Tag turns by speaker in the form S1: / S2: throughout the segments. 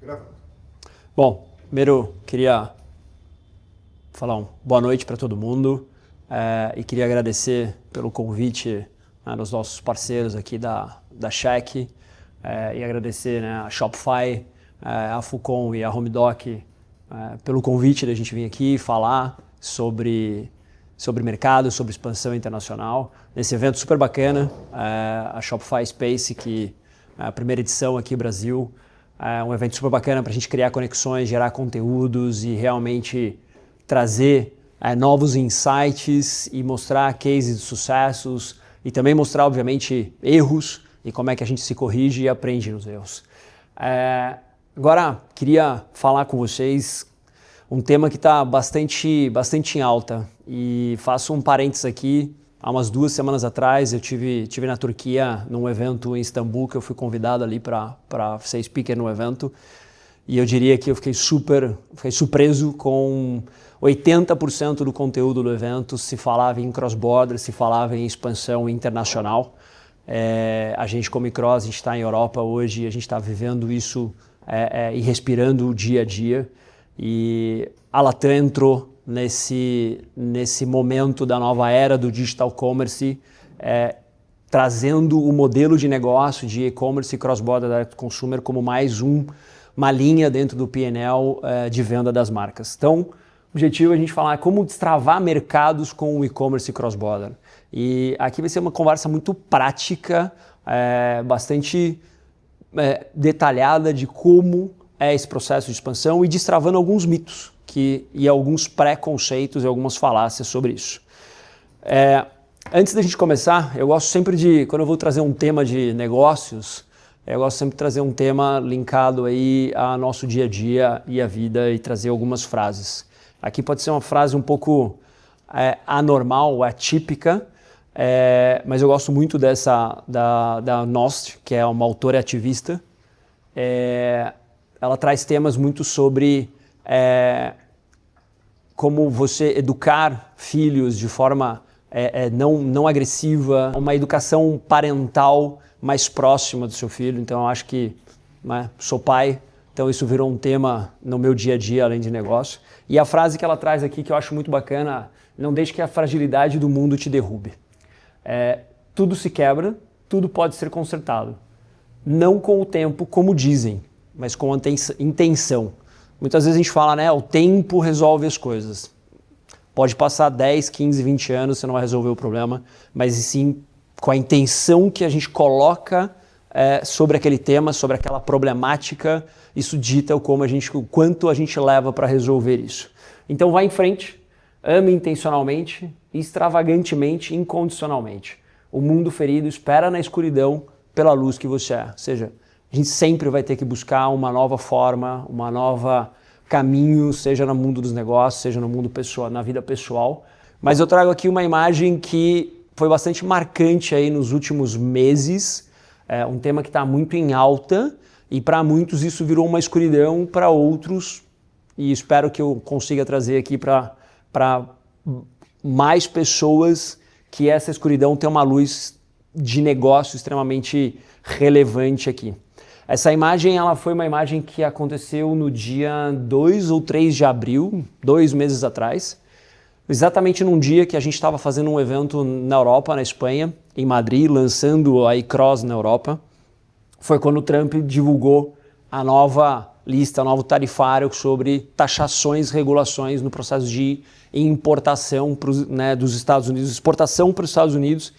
S1: Gravando.
S2: Bom, primeiro queria falar boa noite para todo mundo e queria agradecer pelo convite dos nossos parceiros aqui da Check e agradecer a Shopify, a Fucom e a HomeDoc pelo convite da gente vir aqui falar sobre mercado, sobre expansão internacional. Nesse evento super bacana, a Shopify Space, que é a primeira edição aqui no Brasil. É um evento super bacana para a gente criar conexões, gerar conteúdos e realmente trazer novos insights e mostrar cases de sucessos e também mostrar, obviamente, erros e como é que a gente se corrige e aprende nos erros. Agora, queria falar com vocês um tema que está bastante em alta e faço um parênteses aqui. Há umas 2 semanas atrás eu tive na Turquia num evento em Istambul que eu fui convidado ali para ser speaker no evento e eu diria que eu fiquei surpreso com 80% do conteúdo do evento se falava em cross-border, se falava em expansão internacional. A gente como Cross, a gente está em Europa hoje, a gente está vivendo isso e respirando o dia a dia e a Latam entrou nesse momento da nova era do digital commerce, trazendo o modelo de negócio de e-commerce e cross-border direct consumer como mais uma linha dentro do P&L de venda das marcas. Então, o objetivo é a gente falar como destravar mercados com o e-commerce e cross-border. E aqui vai ser uma conversa muito prática, bastante detalhada de como é esse processo de expansão e destravando alguns mitos e alguns preconceitos e algumas falácias sobre isso. Antes da gente começar, eu gosto sempre de, quando eu vou trazer um tema de negócios, eu gosto sempre de trazer um tema linkado aí ao nosso dia a dia e a vida e trazer algumas frases. Aqui pode ser uma frase um pouco anormal, atípica, mas eu gosto muito dessa da Nost, que é uma autora ativista. Ela traz temas muito sobre como você educar filhos de forma não agressiva, uma educação parental mais próxima do seu filho. Então, eu acho que sou pai, então isso virou um tema no meu dia a dia, além de negócio. E a frase que ela traz aqui, que eu acho muito bacana, não deixe que a fragilidade do mundo te derrube. Tudo se quebra, tudo pode ser consertado. Não com o tempo, como dizem, mas com a intenção. Muitas vezes a gente fala, o tempo resolve as coisas. Pode passar 10, 15, 20 anos, você não vai resolver o problema, mas sim com a intenção que a gente coloca sobre aquele tema, sobre aquela problemática, isso dita o quanto a gente leva para resolver isso. Então vá em frente, ame intencionalmente, extravagantemente, incondicionalmente. O mundo ferido espera na escuridão pela luz que você é. Ou seja, a gente sempre vai ter que buscar uma nova forma, uma nova caminho, seja no mundo dos negócios, seja no mundo pessoal, na vida pessoal. Mas eu trago aqui uma imagem que foi bastante marcante aí nos últimos meses, um tema que está muito em alta e para muitos isso virou uma escuridão, para outros, e espero que eu consiga trazer aqui para mais pessoas que essa escuridão tem uma luz de negócio extremamente relevante aqui. Essa imagem foi uma imagem que aconteceu no dia 2 ou 3 de abril, 2 meses atrás, exatamente num dia que a gente estava fazendo um evento na Europa, na Espanha, em Madrid, lançando a iCross na Europa. Foi quando o Trump divulgou a nova lista, o novo tarifário sobre taxações, regulações no processo de importação dos Estados Unidos, exportação para os Estados Unidos.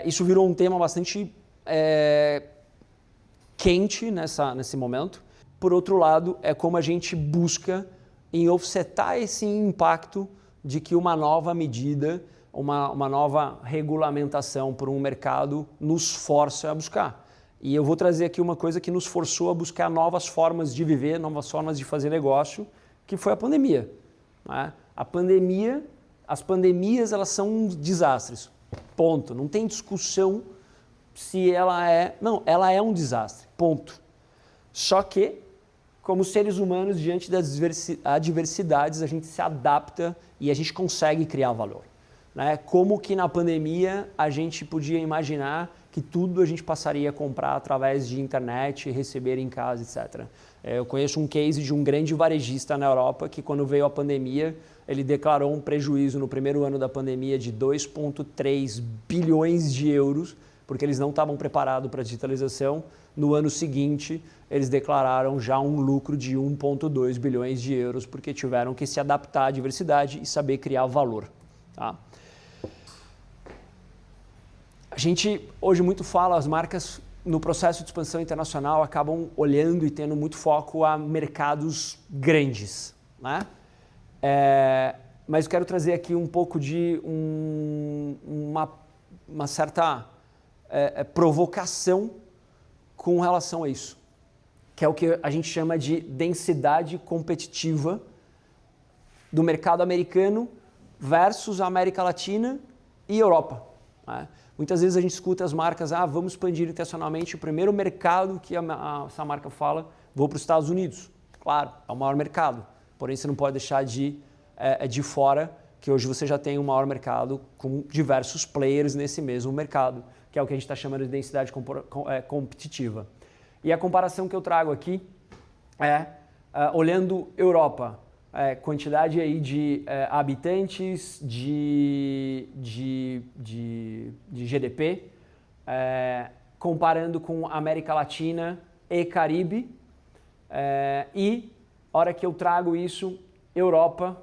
S2: Isso virou um tema bastante quente nesse momento. Por outro lado, é como a gente busca em offsetar esse impacto de que uma nova medida, uma nova regulamentação por um mercado nos força a buscar. E eu vou trazer aqui uma coisa que nos forçou a buscar novas formas de viver, novas formas de fazer negócio, que foi a pandemia. As pandemias, elas são desastres. Ponto. Não tem discussão se ela é... Não, ela é um desastre. Ponto. Só que, como seres humanos, diante das adversidades, a gente se adapta e a gente consegue criar valor. Como que na pandemia a gente podia imaginar que tudo a gente passaria a comprar através de internet, receber em casa, etc. Eu conheço um case de um grande varejista na Europa que, quando veio a pandemia, ele declarou um prejuízo no primeiro ano da pandemia de 2,3 bilhões de euros, porque eles não estavam preparados para a digitalização. No ano seguinte, eles declararam já um lucro de 1,2 bilhões de euros, porque tiveram que se adaptar à diversidade e saber criar valor. Tá? A gente hoje muito fala, as marcas no processo de expansão internacional acabam olhando e tendo muito foco a mercados grandes, né? Mas eu quero trazer aqui um pouco de uma certa provocação com relação a isso, que é o que a gente chama de densidade competitiva do mercado americano versus a América Latina e Europa, né? Muitas vezes a gente escuta as marcas, vamos expandir internacionalmente, o primeiro mercado que essa marca fala, vou para os Estados Unidos. Claro, é o maior mercado, porém você não pode deixar de fora que hoje você já tem um maior mercado com diversos players nesse mesmo mercado, que é o que a gente está chamando de densidade competitiva. E a comparação que eu trago aqui é, olhando Europa, quantidade aí de habitantes, de GDP, comparando com América Latina e Caribe, e a hora que eu trago isso, Europa,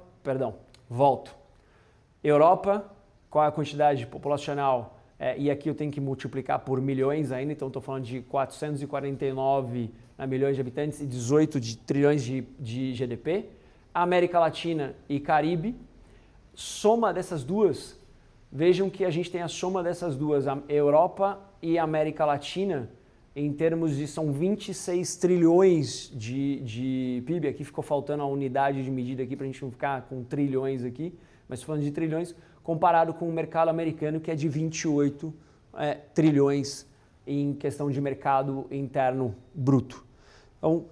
S2: qual é a quantidade populacional? E aqui eu tenho que multiplicar por milhões ainda, então estou falando de 449 milhões de habitantes e 18 trilhões de GDP. América Latina e Caribe, soma dessas duas, vejam que a gente tem a soma dessas duas, a Europa e a América Latina, em termos de, são 26 trilhões de PIB, aqui ficou faltando a unidade de medida aqui para a gente não ficar com trilhões aqui, mas falando de trilhões, comparado com o mercado americano, que é de 28 trilhões em questão de mercado interno bruto. Então,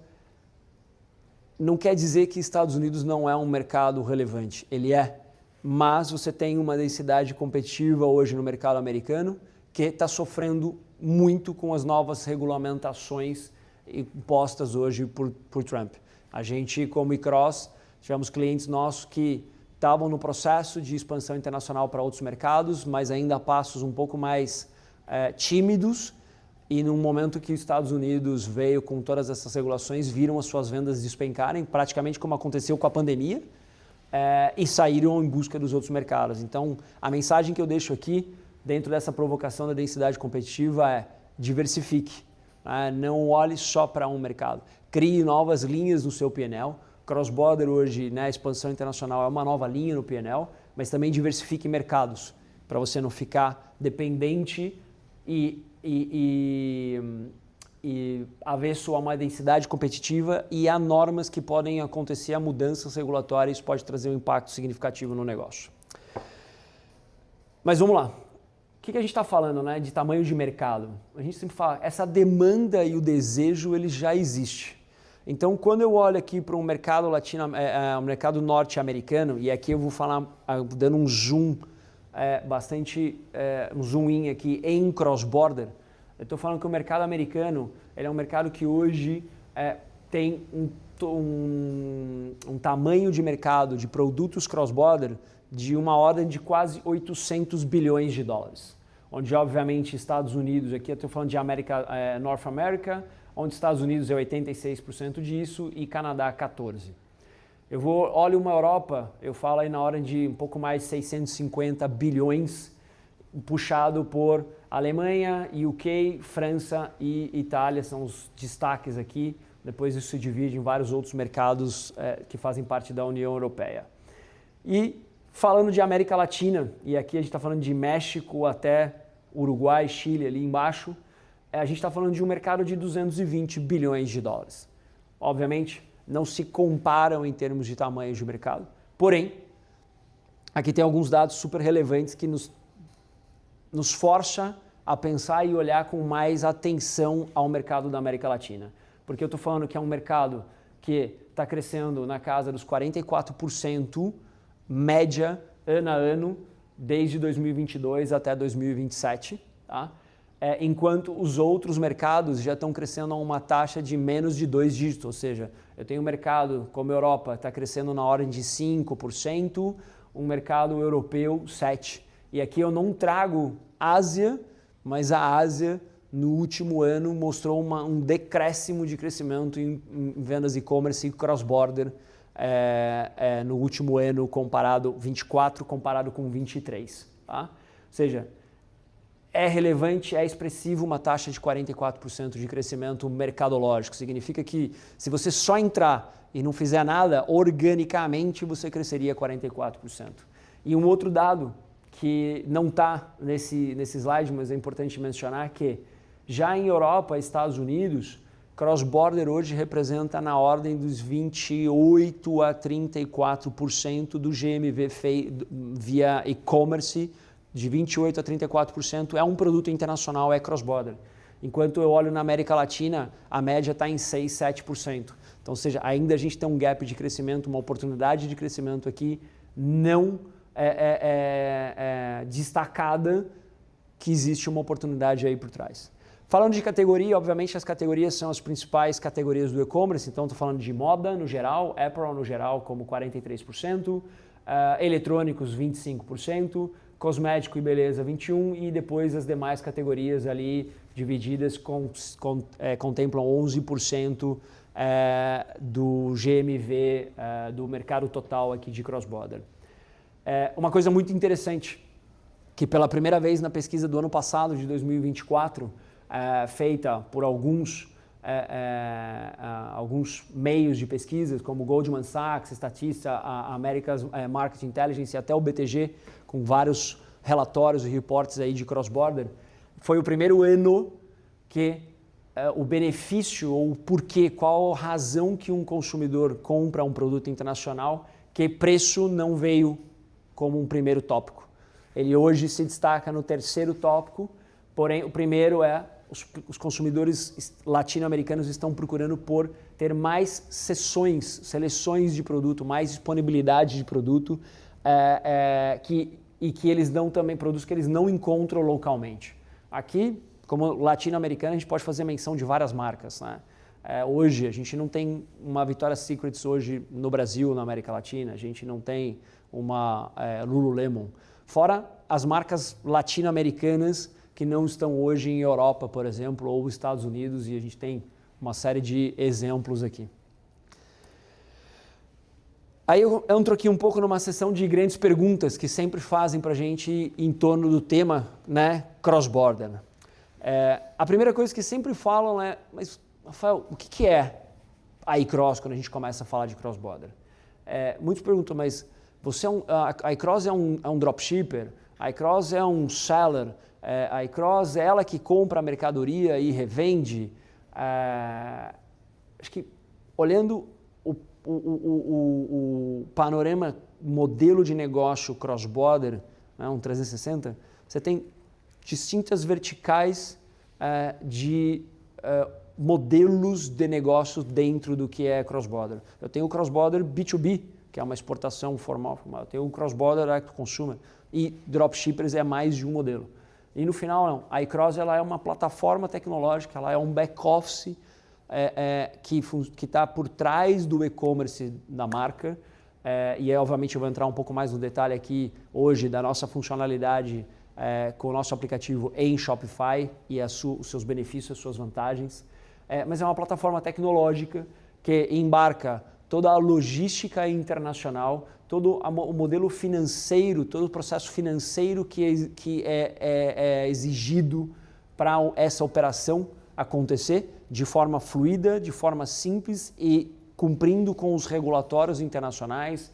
S2: não quer dizer que Estados Unidos não é um mercado relevante, ele é, mas você tem uma densidade competitiva hoje no mercado americano que está sofrendo muito com as novas regulamentações impostas hoje por Trump. A gente, como eCross, tivemos clientes nossos que estavam no processo de expansão internacional para outros mercados, mas ainda a passos um pouco mais tímidos, e no momento que os Estados Unidos veio com todas essas regulações, viram as suas vendas despencarem, praticamente como aconteceu com a pandemia, e saíram em busca dos outros mercados. Então, a mensagem que eu deixo aqui, dentro dessa provocação da densidade competitiva, é diversifique. Não olhe só para um mercado. Crie novas linhas no seu P&L. Cross-border hoje, a expansão internacional é uma nova linha no P&L, mas também diversifique mercados, para você não ficar dependente e avesso a uma densidade competitiva e a normas que podem acontecer, a mudanças regulatórias, pode trazer um impacto significativo no negócio. Mas vamos lá. O que a gente está falando, de tamanho de mercado? A gente sempre fala, essa demanda e o desejo, ele já existe. Então, quando eu olho aqui para um mercado um mercado norte-americano, e aqui eu vou falar, dando um zoom, um zoom in aqui em cross-border, eu estou falando que o mercado americano ele é um mercado que hoje tem um tamanho de mercado de produtos cross-border de uma ordem de quase 800 bilhões de dólares. Onde, obviamente, Estados Unidos, aqui eu estou falando de North America, onde Estados Unidos é 86% disso e Canadá 14%. Olho uma Europa, eu falo aí na ordem de um pouco mais de 650 bilhões, puxado por Alemanha, UK, França e Itália, são os destaques aqui. Depois isso se divide em vários outros mercados que fazem parte da União Europeia. E falando de América Latina, e aqui a gente está falando de México até Uruguai, Chile ali embaixo, a gente está falando de um mercado de 220 bilhões de dólares. Obviamente, não se comparam em termos de tamanho de mercado, porém, aqui tem alguns dados super relevantes que nos força a pensar e olhar com mais atenção ao mercado da América Latina. Porque eu estou falando que é um mercado que está crescendo na casa dos 44%, média, ano a ano, desde 2022 até 2027. Tá? enquanto os outros mercados já estão crescendo a uma taxa de menos de 2 dígitos, ou seja, eu tenho um mercado como a Europa, está crescendo na ordem de 5%, um mercado europeu 7%. E aqui eu não trago Ásia, mas a Ásia no último ano mostrou um decréscimo de crescimento em vendas e-commerce e cross-border no último ano comparado 24 comparado com 23. Tá? Ou seja, é relevante, é expressivo uma taxa de 44% de crescimento mercadológico. Significa que se você só entrar e não fizer nada, organicamente você cresceria 44%. E um outro dado que não está nesse slide, mas é importante mencionar que já em Europa e Estados Unidos, cross-border hoje representa na ordem dos 28% a 34% do GMV via e-commerce, de 28% a 34% é um produto internacional, é cross-border. Enquanto eu olho na América Latina, a média está em 6%, 7%. Então, ou seja, ainda a gente tem um gap de crescimento, uma oportunidade de crescimento aqui não destacada, que existe uma oportunidade aí por trás. Falando de categoria, obviamente as categorias são as principais categorias do e-commerce, então estou falando de moda no geral, apparel no geral como 43%, eletrônicos 25%, cosmético e beleza 21% e depois as demais categorias ali divididas contemplam 11% do GMV do mercado total aqui de cross-border. Uma coisa muito interessante, que pela primeira vez na pesquisa do ano passado, de 2024, feita por alguns meios de pesquisas, como Goldman Sachs, Statista, a America's Market Intelligence e até o BTG, com vários relatórios e reportes aí de cross-border, foi o primeiro ano que o benefício ou o porquê, qual a razão que um consumidor compra um produto internacional, que preço não veio como um primeiro tópico. Ele hoje se destaca no terceiro tópico, porém o primeiro é os consumidores latino-americanos estão procurando por ter mais seleções de produto, mais disponibilidade de produto e que eles dão também produtos que eles não encontram localmente. Aqui, como latino-americano, a gente pode fazer menção de várias marcas, né? Hoje, a gente não tem uma Victoria's Secret hoje no Brasil, na América Latina, a gente não tem uma Lululemon. Fora as marcas latino-americanas que não estão hoje em Europa, por exemplo, ou Estados Unidos, e a gente tem uma série de exemplos aqui. Aí eu entro aqui um pouco numa sessão de grandes perguntas que sempre fazem para a gente em torno do tema, né, cross-border. A primeira coisa que sempre falam é, mas Rafael, o que é a iCross quando a gente começa a falar de cross-border? Muitos perguntam, mas a iCross é um dropshipper? A iCross é um seller? A iCross é ela que compra a mercadoria e revende? Acho que olhando o panorama, modelo de negócio cross-border, né, um 360, você tem distintas verticais de modelos de negócio dentro do que é cross-border. Eu tenho o cross-border B2B, que é uma exportação formal. Eu tenho o cross-border direct to consumer e dropshippers é mais de um modelo. E no final, não. A iCross ela é uma plataforma tecnológica, ela é um back-office que está por trás do e-commerce da marca. E obviamente eu vou entrar um pouco mais no detalhe aqui hoje da nossa funcionalidade com o nosso aplicativo em Shopify e os seus benefícios, as suas vantagens. Mas é uma plataforma tecnológica que embarca toda a logística internacional, todo o modelo financeiro, todo o processo financeiro que é exigido para essa operação acontecer de forma fluida, de forma simples e cumprindo com os regulatórios internacionais,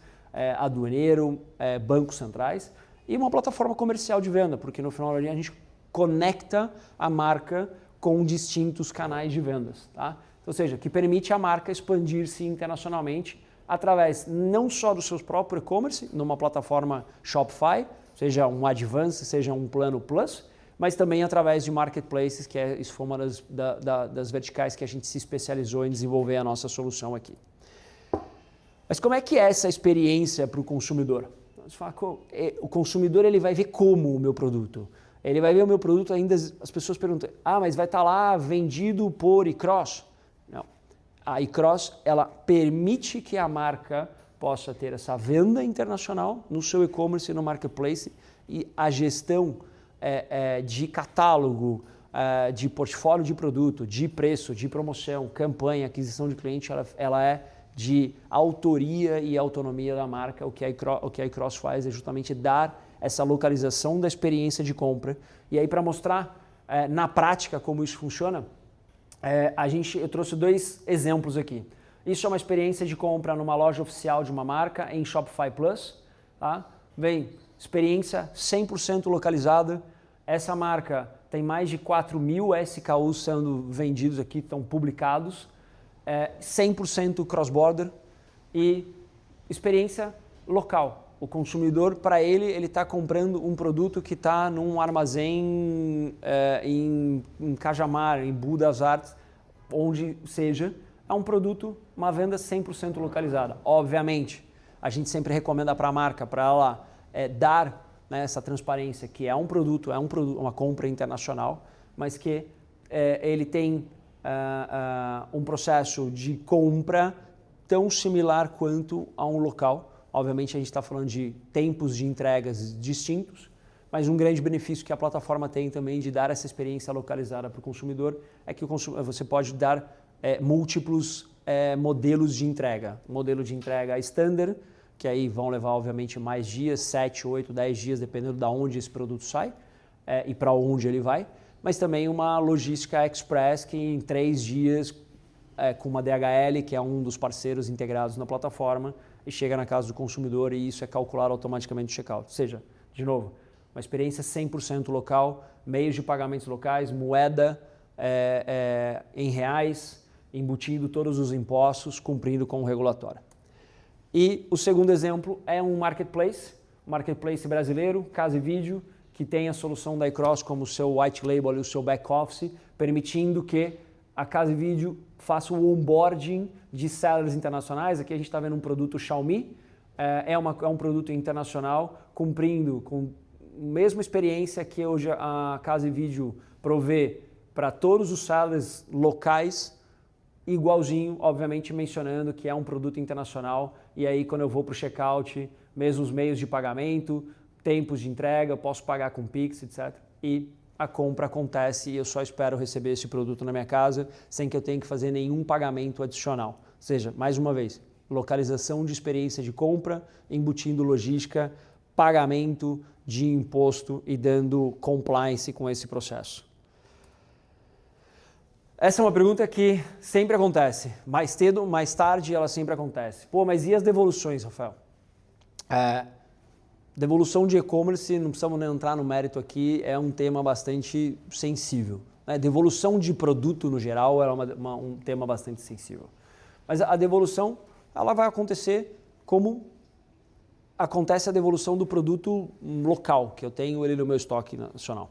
S2: aduaneiro, bancos centrais, e uma plataforma comercial de venda, porque no final do dia a gente conecta a marca com distintos canais de vendas, tá? Ou seja, que permite a marca expandir-se internacionalmente através não só do seu próprio e-commerce, numa plataforma Shopify, seja um Advance, seja um plano Plus, mas também através de marketplaces, que isso foi uma das verticais que a gente se especializou em desenvolver a nossa solução aqui. Mas como é que é essa experiência para o consumidor? Você fala, o consumidor ele vai ver como o meu produto. Ele vai ver o meu produto ainda, as pessoas perguntam, mas vai estar lá vendido por e-cross? Não. A e-cross, ela permite que a marca possa ter essa venda internacional no seu e-commerce e no marketplace, e a gestão de catálogo, de portfólio de produto, de preço, de promoção, campanha, aquisição de cliente, ela é de autoria e autonomia da marca. O que a e-cross faz é justamente dar essa localização da experiência de compra. E aí, para mostrar na prática como isso funciona, eu trouxe 2 exemplos aqui. Isso é uma experiência de compra numa loja oficial de uma marca em Shopify Plus. Tá? Vem, experiência 100% localizada. Essa marca tem mais de 4.000 SKUs sendo vendidos aqui, estão publicados. 100% cross-border e experiência local. O consumidor, para ele está comprando um produto que está num armazém em Cajamar, em Budas das Artes, onde seja, é um produto, uma venda 100% localizada. Obviamente, a gente sempre recomenda para a marca, para ela dar, né, essa transparência, que é um produto, uma compra internacional, mas que ele tem um processo de compra tão similar quanto a um local. Obviamente a gente está falando de tempos de entregas distintos, mas um grande benefício que a plataforma tem também de dar essa experiência localizada para o consumidor é que você pode dar múltiplos modelos de entrega. Modelo de entrega standard, que aí vão levar obviamente mais dias, 7, 8, 10 dias, dependendo de onde esse produto sai e para onde ele vai. Mas também uma logística express que em 3 dias, com uma DHL, que é um dos parceiros integrados na plataforma, e chega na casa do consumidor e isso é calculado automaticamente no checkout. Ou seja, de novo, uma experiência 100% local, meios de pagamentos locais, moeda em reais, embutindo todos os impostos, cumprindo com o regulatório. E o segundo exemplo é um marketplace brasileiro, Casa e Vídeo, que tem a solução da e-cross como seu white label e o seu back office, permitindo que a Casa e Vídeo faça o onboarding de sellers internacionais. Aqui a gente está vendo um produto Xiaomi, é um produto internacional, cumprindo com a mesma experiência que hoje a Casa e Vídeo provê para todos os sellers locais, igualzinho, obviamente mencionando que é um produto internacional, e aí quando eu vou para o checkout, mesmos meios de pagamento, tempos de entrega, eu posso pagar com Pix, etc. E a compra acontece e eu só espero receber esse produto na minha casa sem que eu tenha que fazer nenhum pagamento adicional. Ou seja, mais uma vez, localização de experiência de compra, embutindo logística, pagamento de imposto e dando compliance com esse processo. Essa é uma pergunta que sempre acontece. Mais cedo, mais tarde, ela sempre acontece. Mas e as devoluções, Rafael? Devolução de e-commerce, não precisamos nem entrar no mérito aqui, é um tema bastante sensível. Devolução de produto, no geral, é um tema bastante sensível. Mas a devolução, ela vai acontecer como acontece a devolução do produto local, que eu tenho ele no meu estoque nacional.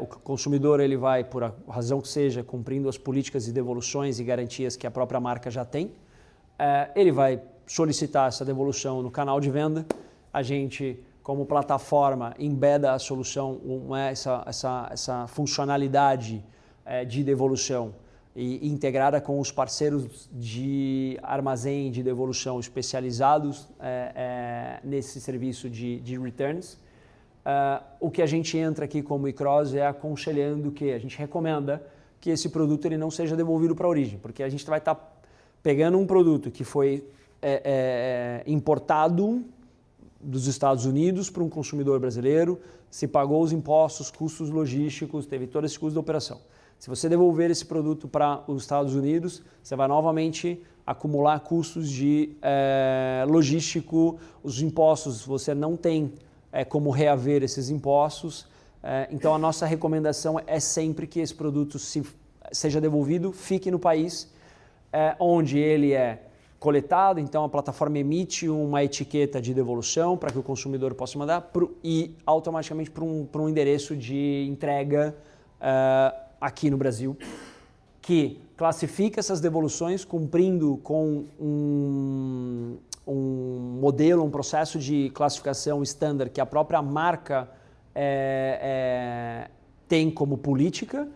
S2: O consumidor, ele vai, por a razão que seja, cumprindo as políticas de devoluções e garantias que a própria marca já tem, ele vai solicitar essa devolução no canal de venda. A gente, como plataforma, embeda a solução, essa funcionalidade de devolução e integrada com os parceiros de armazém de devolução especializados nesse serviço de returns. O que a gente entra aqui como e-cross é aconselhando que a gente recomenda que esse produto ele não seja devolvido para a origem, porque a gente vai estar pegando um produto que foi importado dos Estados Unidos para um consumidor brasileiro, se pagou os impostos, custos logísticos, teve todo esse custo da operação. Se você devolver esse produto para os Estados Unidos, você vai novamente acumular custos de logístico, os impostos, você não tem como reaver esses impostos. Então a nossa recomendação é sempre que esse produto seja devolvido, fique no país onde ele é coletado, então a plataforma emite uma etiqueta de devolução para que o consumidor possa mandar e automaticamente para um endereço de entrega aqui no Brasil, que classifica essas devoluções cumprindo com um modelo, um processo de classificação standard que a própria marca tem como política.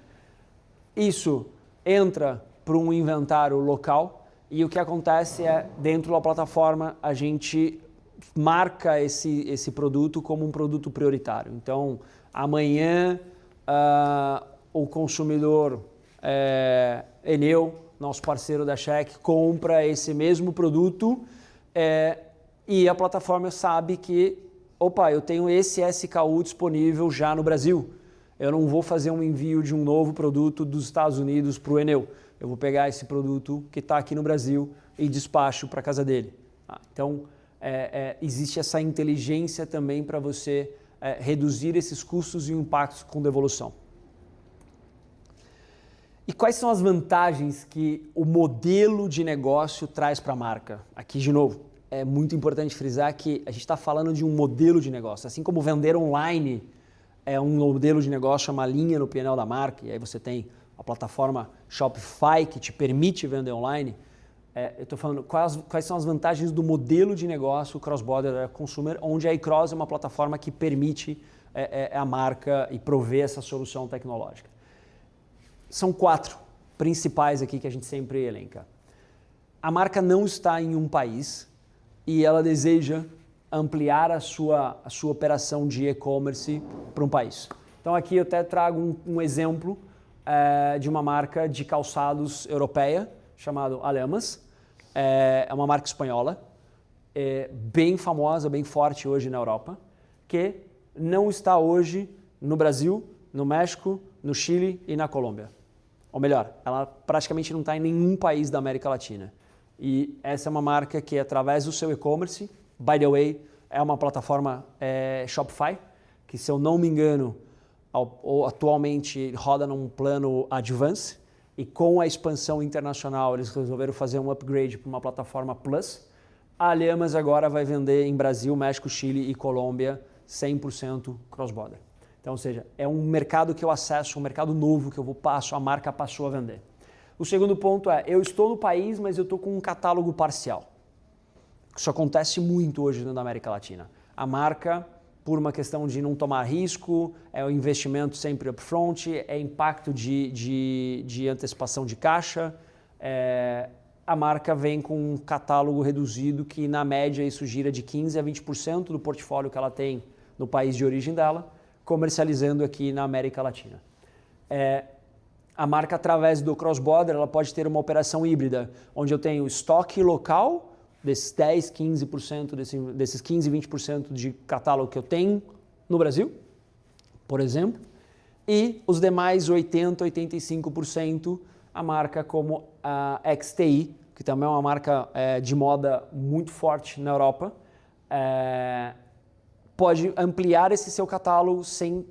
S2: Isso entra para um inventário local e o que acontece é, dentro da plataforma, a gente marca esse produto como um produto prioritário. Então, amanhã, o consumidor Enel, nosso parceiro da Check, compra esse mesmo produto e a plataforma sabe que, opa, eu tenho esse SKU disponível já no Brasil. Eu não vou fazer um envio de um novo produto dos Estados Unidos para o Enel. Eu vou pegar esse produto que está aqui no Brasil e despacho para a casa dele. Então, existe essa inteligência também para você reduzir esses custos e impactos com devolução. E quais são as vantagens que o modelo de negócio traz para a marca? Aqui, de novo, é muito importante frisar que a gente está falando de um modelo de negócio. Assim como vender online é um modelo de negócio, é uma linha no P&L da marca, e aí você tem a plataforma Shopify que te permite vender online. Eu estou falando quais são as vantagens do modelo de negócio Cross-Border Consumer, onde a iCross é uma plataforma que permite a marca e prover essa solução tecnológica. São 4 principais aqui que a gente sempre elenca. A marca não está em um país e ela deseja ampliar a sua operação de e-commerce para um país. Então aqui eu até trago um exemplo de uma marca de calçados europeia, chamada Alemas. É uma marca espanhola, bem famosa, bem forte hoje na Europa, que não está hoje no Brasil, no México, no Chile e na Colômbia. Ou melhor, ela praticamente não está em nenhum país da América Latina. E essa é uma marca que, através do seu e-commerce, by the way, é uma plataforma Shopify, que, se eu não me engano, atualmente roda num plano Advance, e com a expansão internacional eles resolveram fazer um upgrade para uma plataforma Plus. A Alemas agora vai vender em Brasil, México, Chile e Colômbia 100% cross-border. Então, ou seja, é um mercado que eu acesso, um mercado novo que a marca passou a vender. O segundo ponto é, eu estou no país, mas eu estou com um catálogo parcial. Isso acontece muito hoje na América Latina. A marca, por uma questão de não tomar risco, é o investimento sempre upfront, é impacto de antecipação de caixa, a marca vem com um catálogo reduzido que, na média, isso gira de 15% a 20% do portfólio que ela tem no país de origem dela, comercializando aqui na América Latina. A marca, através do cross-border, ela pode ter uma operação híbrida, onde eu tenho estoque local, desses 10%, 15%, desses 15%, 20% de catálogo que eu tenho no Brasil, por exemplo, e os demais 80%, 85%, a marca como a XTI, que também é uma marca de moda muito forte na Europa, pode ampliar esse seu catálogo sem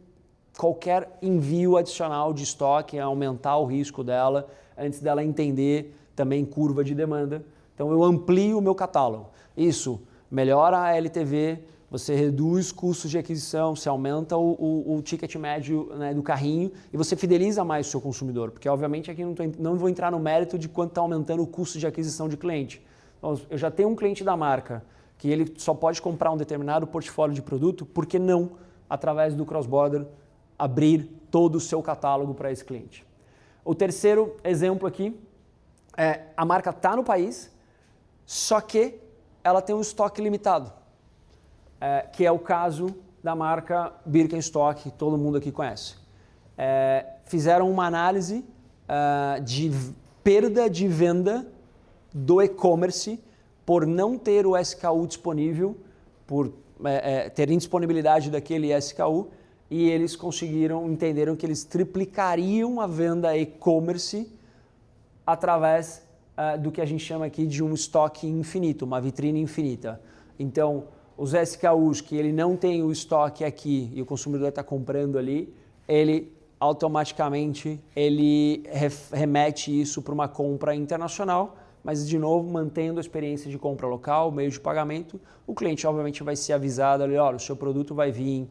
S2: qualquer envio adicional de estoque, aumentar o risco dela, antes dela entender também curva de demanda. Então eu amplio o meu catálogo. Isso melhora a LTV, você reduz custos de aquisição, você aumenta o ticket médio, né, do carrinho e você fideliza mais o seu consumidor, porque obviamente aqui não vou entrar no mérito de quanto está aumentando o custo de aquisição de cliente. Então, eu já tenho um cliente da marca que ele só pode comprar um determinado portfólio de produto, por que não, através do cross-border, abrir todo o seu catálogo para esse cliente? O terceiro exemplo aqui é a marca está no país, só que ela tem um estoque limitado, que é o caso da marca Birkenstock, que todo mundo aqui conhece. Fizeram uma análise de perda de venda do e-commerce por não ter o SKU disponível, por ter indisponibilidade daquele SKU, e eles entenderam que eles triplicariam a venda e-commerce através do que a gente chama aqui de um estoque infinito, uma vitrine infinita. Então, os SKUs que ele não tem o estoque aqui e o consumidor está comprando ali, ele automaticamente remete isso para uma compra internacional, mas, de novo, mantendo a experiência de compra local, meio de pagamento. O cliente, obviamente, vai ser avisado ali, olha, o seu produto vai vir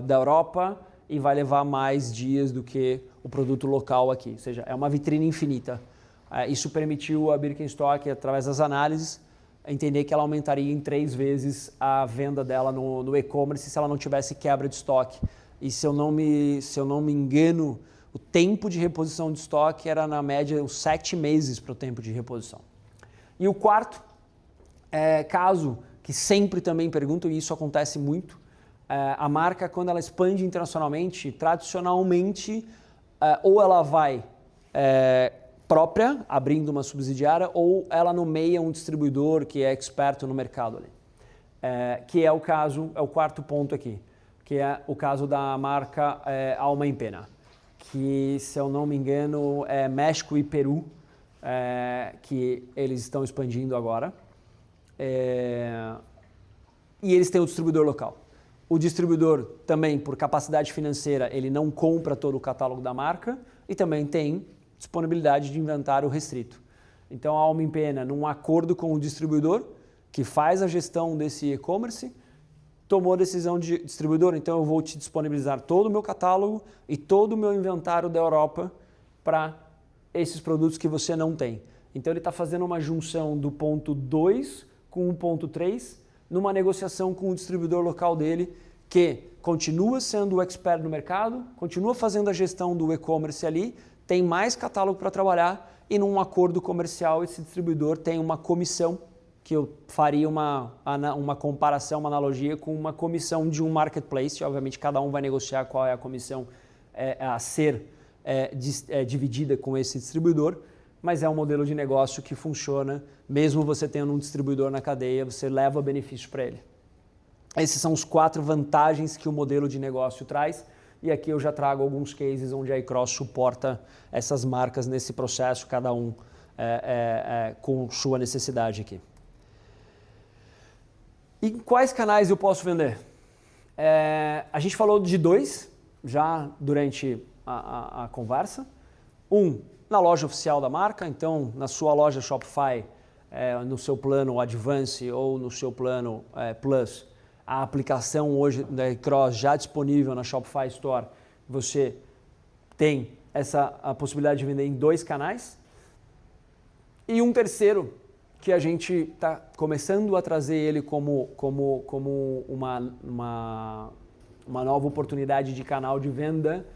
S2: da Europa e vai levar mais dias do que o produto local aqui. Ou seja, é uma vitrine infinita. Isso permitiu a Birkenstock, através das análises, entender que ela aumentaria em 3 vezes a venda dela no e-commerce se ela não tivesse quebra de estoque. E se eu não me engano, o tempo de reposição de estoque era na média uns 7 meses para o tempo de reposição. E o quarto caso, que sempre também perguntam, e isso acontece muito, a marca, quando ela expande internacionalmente, tradicionalmente, ou ela vai própria, abrindo uma subsidiária, ou ela nomeia um distribuidor que é experto no mercado ali. Que é o caso, é o quarto ponto aqui, que é o caso da marca Alma em Pena, que, se eu não me engano, é México e Peru, que eles estão expandindo agora. E eles têm o distribuidor local. O distribuidor também, por capacidade financeira, ele não compra todo o catálogo da marca e também tem disponibilidade de inventário restrito. Então a Alma em Pena, num acordo com o distribuidor, que faz a gestão desse e-commerce, tomou a decisão de distribuidor, então eu vou te disponibilizar todo o meu catálogo e todo o meu inventário da Europa para esses produtos que você não tem. Então ele está fazendo uma junção do ponto 2 com o ponto 3, numa negociação com o distribuidor local dele, que continua sendo o expert no mercado, continua fazendo a gestão do e-commerce ali, tem mais catálogo para trabalhar e num acordo comercial esse distribuidor tem uma comissão, que eu faria uma comparação, uma analogia com uma comissão de um marketplace. Obviamente cada um vai negociar qual é a comissão a ser dividida com esse distribuidor, mas é um modelo de negócio que funciona, mesmo você tendo um distribuidor na cadeia, você leva benefício para ele. Esses são os 4 vantagens que o modelo de negócio traz, e aqui eu já trago alguns cases onde a iCross suporta essas marcas nesse processo, cada um com sua necessidade aqui. E em quais canais eu posso vender? A gente falou de 2 já durante a conversa. Na loja oficial da marca, então na sua loja Shopify, no seu plano Advance ou no seu plano Plus, a aplicação hoje da iCross já disponível na Shopify Store, você tem a possibilidade de vender em 2 canais. E um terceiro, que a gente está começando a trazer ele como uma nova oportunidade de canal de venda,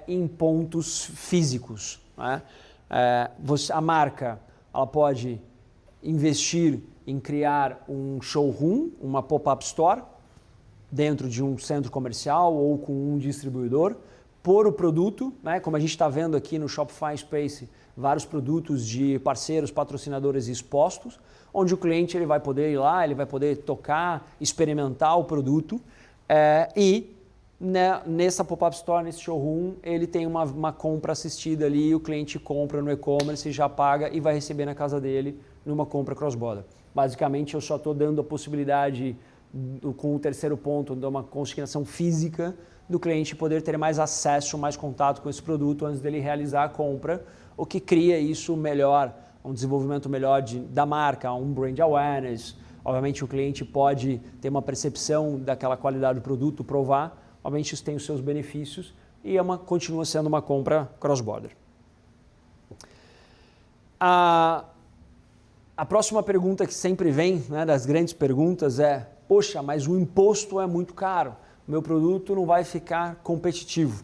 S2: em pontos físicos. Né? A marca ela pode investir em criar um showroom, uma pop-up store, dentro de um centro comercial ou com um distribuidor, pôr o produto, né? Como a gente está vendo aqui no Shopify Space, vários produtos de parceiros, patrocinadores expostos, onde o cliente ele vai poder ir lá, ele vai poder tocar, experimentar o produto e nessa pop-up store, nesse showroom, ele tem uma compra assistida ali, o cliente compra no e-commerce, já paga e vai receber na casa dele numa compra cross-border. Basicamente, eu só estou dando a possibilidade, com o terceiro ponto, de uma consignação física do cliente poder ter mais acesso, mais contato com esse produto antes dele realizar a compra, o que cria isso melhor, um desenvolvimento melhor da marca, um brand awareness. Obviamente, o cliente pode ter uma percepção daquela qualidade do produto, provar. Obviamente isso tem os seus benefícios e continua sendo uma compra cross-border. A próxima pergunta que sempre vem, né, das grandes perguntas é: poxa, mas o imposto é muito caro, o meu produto não vai ficar competitivo.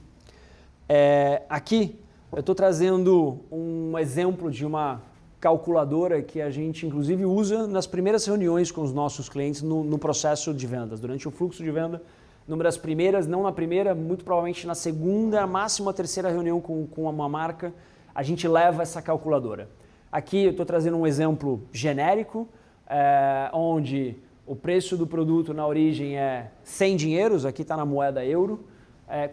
S2: Aqui eu estou trazendo um exemplo de uma calculadora que a gente inclusive usa nas primeiras reuniões com os nossos clientes no processo de vendas, durante o fluxo de venda. Numa das primeiras, não na primeira, muito provavelmente na segunda, máximo a terceira reunião com uma marca, a gente leva essa calculadora. Aqui eu estou trazendo um exemplo genérico, onde o preço do produto na origem é 100 dinheiros, aqui está na moeda euro,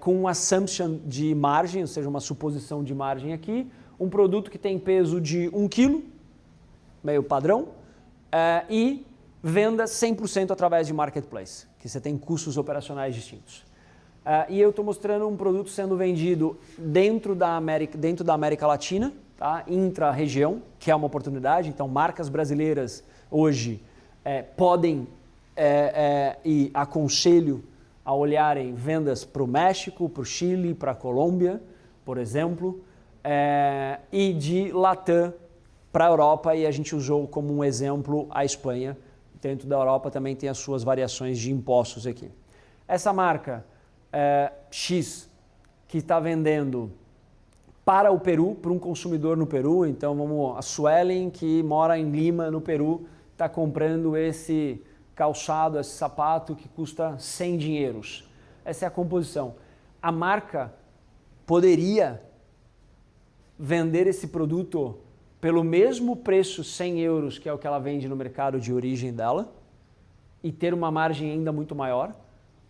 S2: com um assumption de margem, ou seja, uma suposição de margem aqui, um produto que tem peso de 1 kg, meio padrão, e venda 100% através de marketplace, que você tem custos operacionais distintos. E eu estou mostrando um produto sendo vendido dentro da América Latina, tá? Intra-região, que é uma oportunidade. Então, marcas brasileiras hoje podem e aconselho a olharem vendas para o México, para o Chile, para a Colômbia, por exemplo, e de Latam para a Europa e a gente usou como um exemplo a Espanha. Dentro da Europa também tem as suas variações de impostos aqui. Essa marca X que está vendendo para o Peru, para um consumidor no Peru, então a Suelen que mora em Lima, no Peru, está comprando esse calçado, esse sapato que custa 100 dinheiros. Essa é a composição. A marca poderia vender esse produto pelo mesmo preço, 100 euros, que é o que ela vende no mercado de origem dela, e ter uma margem ainda muito maior,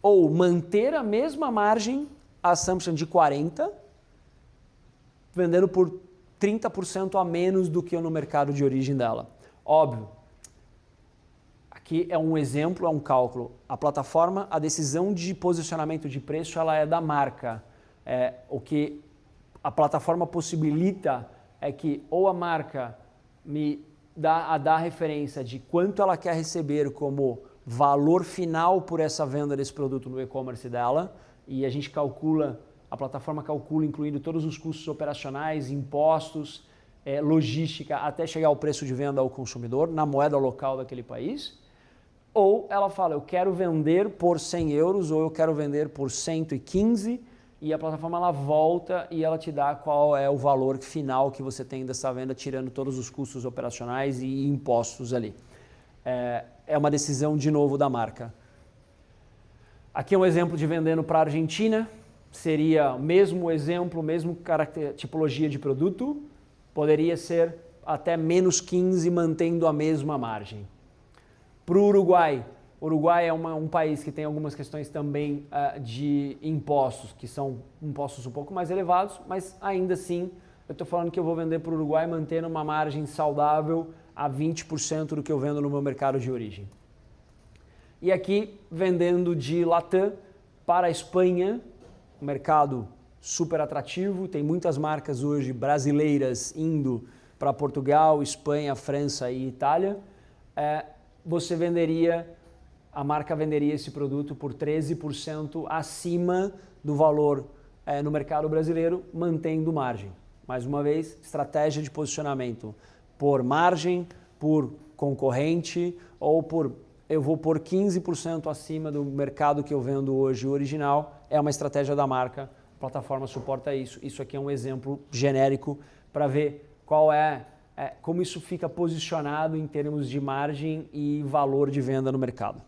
S2: ou manter a mesma margem, assumption de 40, vendendo por 30% a menos do que no mercado de origem dela. Óbvio, aqui é um exemplo, é um cálculo. A plataforma, a decisão de posicionamento de preço, ela é da marca. O que a plataforma possibilita é que ou a marca me dá a referência de quanto ela quer receber como valor final por essa venda desse produto no e-commerce dela, e a gente calcula, a plataforma calcula incluindo todos os custos operacionais, impostos, logística, até chegar ao preço de venda ao consumidor, na moeda local daquele país. Ou ela fala, eu quero vender por 100 euros ou eu quero vender por 115, e a plataforma ela volta e ela te dá qual é o valor final que você tem dessa venda, tirando todos os custos operacionais e impostos ali. É uma decisão, de novo, da marca. Aqui é um exemplo de vendendo para a Argentina, seria o mesmo exemplo, mesmo tipologia de produto, poderia ser até menos 15, mantendo a mesma margem. Para o Uruguai, o Uruguai é um país que tem algumas questões também de impostos, que são impostos um pouco mais elevados, mas ainda assim eu estou falando que eu vou vender para o Uruguai mantendo uma margem saudável a 20% do que eu vendo no meu mercado de origem. E aqui, vendendo de Latam para a Espanha, um mercado super atrativo, tem muitas marcas hoje brasileiras indo para Portugal, Espanha, França e Itália. A marca venderia esse produto por 13% acima do valor no mercado brasileiro, mantendo margem. Mais uma vez, estratégia de posicionamento por margem, por concorrente ou por eu vou por 15% acima do mercado que eu vendo hoje original, é uma estratégia da marca, a plataforma suporta isso. Isso aqui é um exemplo genérico para ver como isso fica posicionado em termos de margem e valor de venda no mercado.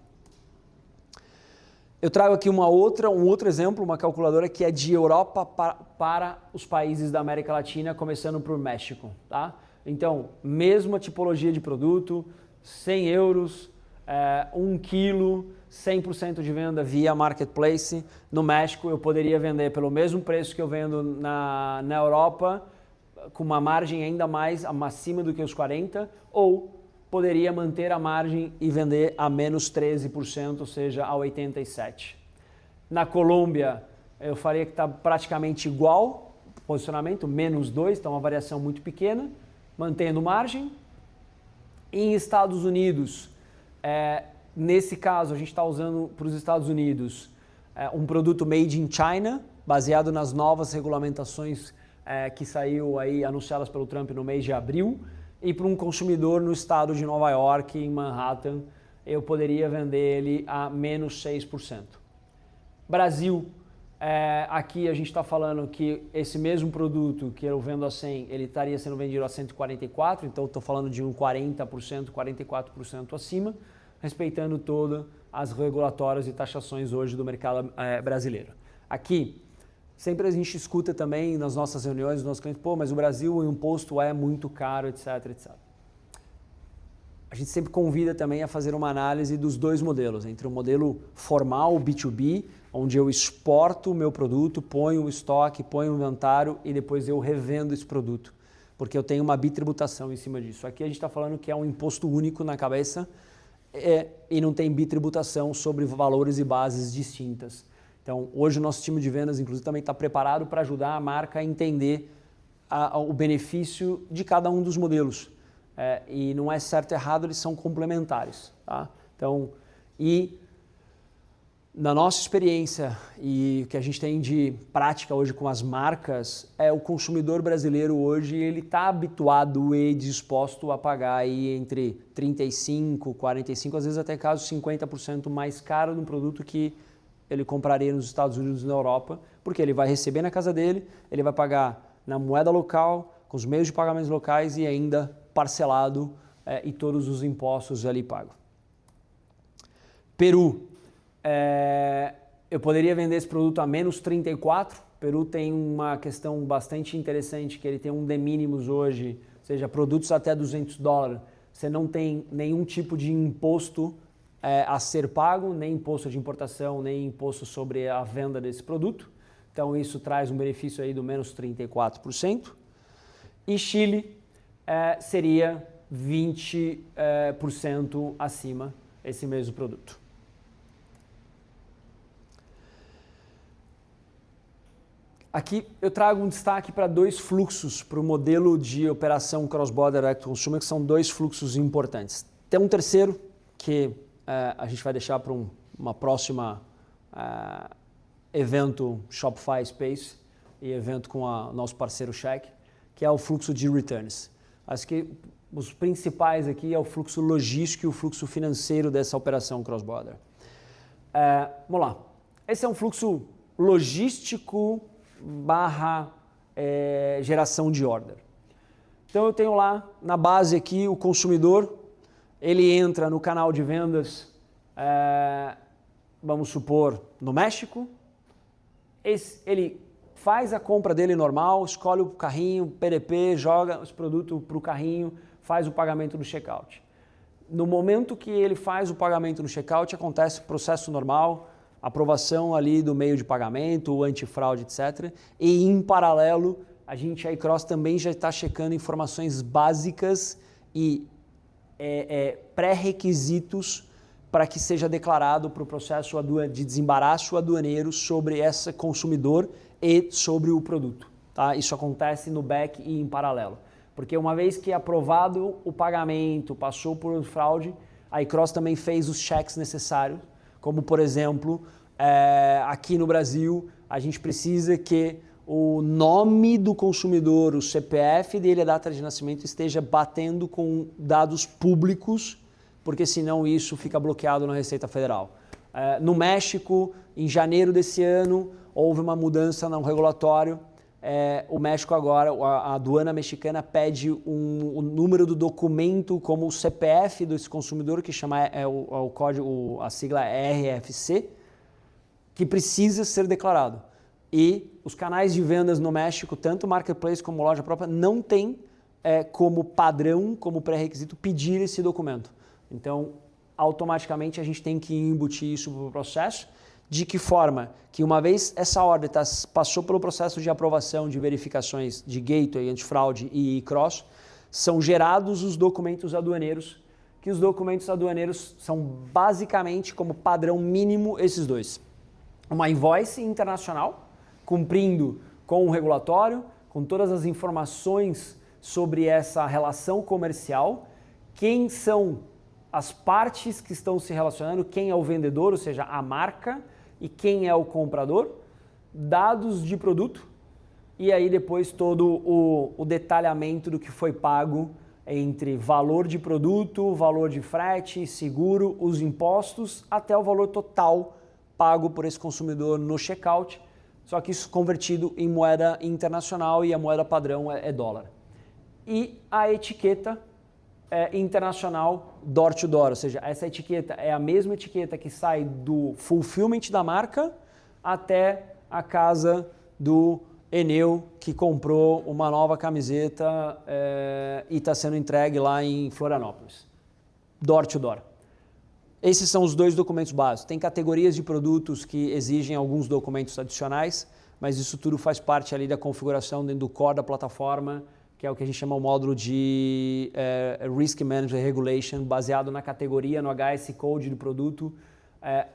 S2: Eu trago aqui um outro exemplo, uma calculadora que é de Europa para os países da América Latina, começando por México. Tá? Então, mesma tipologia de produto, 100 euros, 1 quilo, 100% de venda via marketplace. No México eu poderia vender pelo mesmo preço que eu vendo na Europa, com uma margem ainda mais acima do que os 40%, ou poderia manter a margem e vender a menos 13%, ou seja, a 87%. Na Colômbia, eu faria que está praticamente igual, posicionamento, menos 2%, então uma variação muito pequena, mantendo margem. Em Estados Unidos, nesse caso, a gente está usando para os Estados Unidos um produto made in China, baseado nas novas regulamentações que saiu aí, anunciadas pelo Trump no mês de abril, e para um consumidor no estado de Nova York, em Manhattan, eu poderia vender ele a menos 6%. Brasil, aqui a gente está falando que esse mesmo produto que eu vendo a 100, ele estaria sendo vendido a 144, então estou falando de um 40%, 44% acima, respeitando todas as regulatórias e taxações hoje do mercado brasileiro. Aqui, sempre a gente escuta também nas nossas reuniões, dos nossos clientes, mas o Brasil, o imposto é muito caro, etc, etc. A gente sempre convida também a fazer uma análise dos dois modelos, entre o modelo formal, B2B, onde eu exporto o meu produto, ponho o estoque, ponho o inventário e depois eu revendo esse produto, porque eu tenho uma bitributação em cima disso. Aqui a gente está falando que é um imposto único na cabeça e não tem bitributação sobre valores e bases distintas. Então, hoje o nosso time de vendas, inclusive, também está preparado para ajudar a marca a entender o benefício de cada um dos modelos. E não é certo ou errado, eles são complementares. Tá? Então, e Na nossa experiência e o que a gente tem de prática hoje com as marcas, o consumidor brasileiro hoje ele está habituado e disposto a pagar aí entre 35%, 45%, às vezes até caso 50% mais caro de um produto que ele compraria nos Estados Unidos e na Europa, porque ele vai receber na casa dele, ele vai pagar na moeda local, com os meios de pagamentos locais e ainda parcelado e todos os impostos ali pagos. Peru. Eu poderia vender esse produto a menos 34. Peru tem uma questão bastante interessante, que ele tem um de mínimos hoje, ou seja, produtos até $200, você não tem nenhum tipo de imposto a ser pago, nem imposto de importação, nem imposto sobre a venda desse produto. Então isso traz um benefício aí do menos 34%. E Chile seria 20% acima esse mesmo produto. Aqui eu trago um destaque para dois fluxos para o modelo de operação cross-border direct consumer, que são dois fluxos importantes. Tem um terceiro que a gente vai deixar para uma próxima evento Shopify Space e evento com o nosso parceiro Check, que é o fluxo de returns. Acho que os principais aqui é o fluxo logístico e o fluxo financeiro dessa operação cross-border. Vamos lá. Esse é um fluxo logístico / geração de order. Então eu tenho lá na base aqui o consumidor, ele entra no canal de vendas, vamos supor, no México, ele faz a compra dele normal, escolhe o carrinho, PDP, joga os produtos para o carrinho, faz o pagamento do checkout. No momento que ele faz o pagamento no checkout, acontece o processo normal, aprovação ali do meio de pagamento, o antifraude, etc. E em paralelo, a iCross também já está checando informações básicas e pré-requisitos para que seja declarado para o processo de desembaraço aduaneiro sobre esse consumidor e sobre o produto. Tá? Isso acontece no back e em paralelo. Porque uma vez que é aprovado o pagamento, passou por fraude, a iCross também fez os checks necessários, como por exemplo, aqui no Brasil, a gente precisa que o nome do consumidor, o CPF dele, a data de nascimento, esteja batendo com dados públicos, porque senão isso fica bloqueado na Receita Federal. No México, em janeiro desse ano, houve uma mudança no regulatório. O México agora, a aduana mexicana pede o número do documento como o CPF desse consumidor, que chama o código, a sigla RFC, que precisa ser declarado. E os canais de vendas no México, tanto marketplace como loja própria, não tem como padrão, como pré-requisito, pedir esse documento. Então, automaticamente a gente tem que embutir isso para o processo. De que forma? Que uma vez essa ordem passou pelo processo de aprovação de verificações de gateway, antifraude e cross, são gerados os documentos aduaneiros, que os documentos aduaneiros são basicamente como padrão mínimo esses dois. Uma invoice internacional, cumprindo com o regulatório, com todas as informações sobre essa relação comercial, quem são as partes que estão se relacionando, quem é o vendedor, ou seja, a marca, e quem é o comprador, dados de produto, e aí depois todo o detalhamento do que foi pago entre valor de produto, valor de frete, seguro, os impostos, até o valor total pago por esse consumidor no checkout, só que isso convertido em moeda internacional e a moeda padrão é dólar. E a etiqueta internacional door to door, ou seja, essa etiqueta é a mesma etiqueta que sai do fulfillment da marca até a casa do Eneu, que comprou uma nova camiseta e está sendo entregue lá em Florianópolis. Door to door. Esses são os dois documentos básicos. Tem categorias de produtos que exigem alguns documentos adicionais, mas isso tudo faz parte ali da configuração dentro do core da plataforma, que é o que a gente chama o módulo de Risk Management Regulation, baseado na categoria, no HS Code do produto,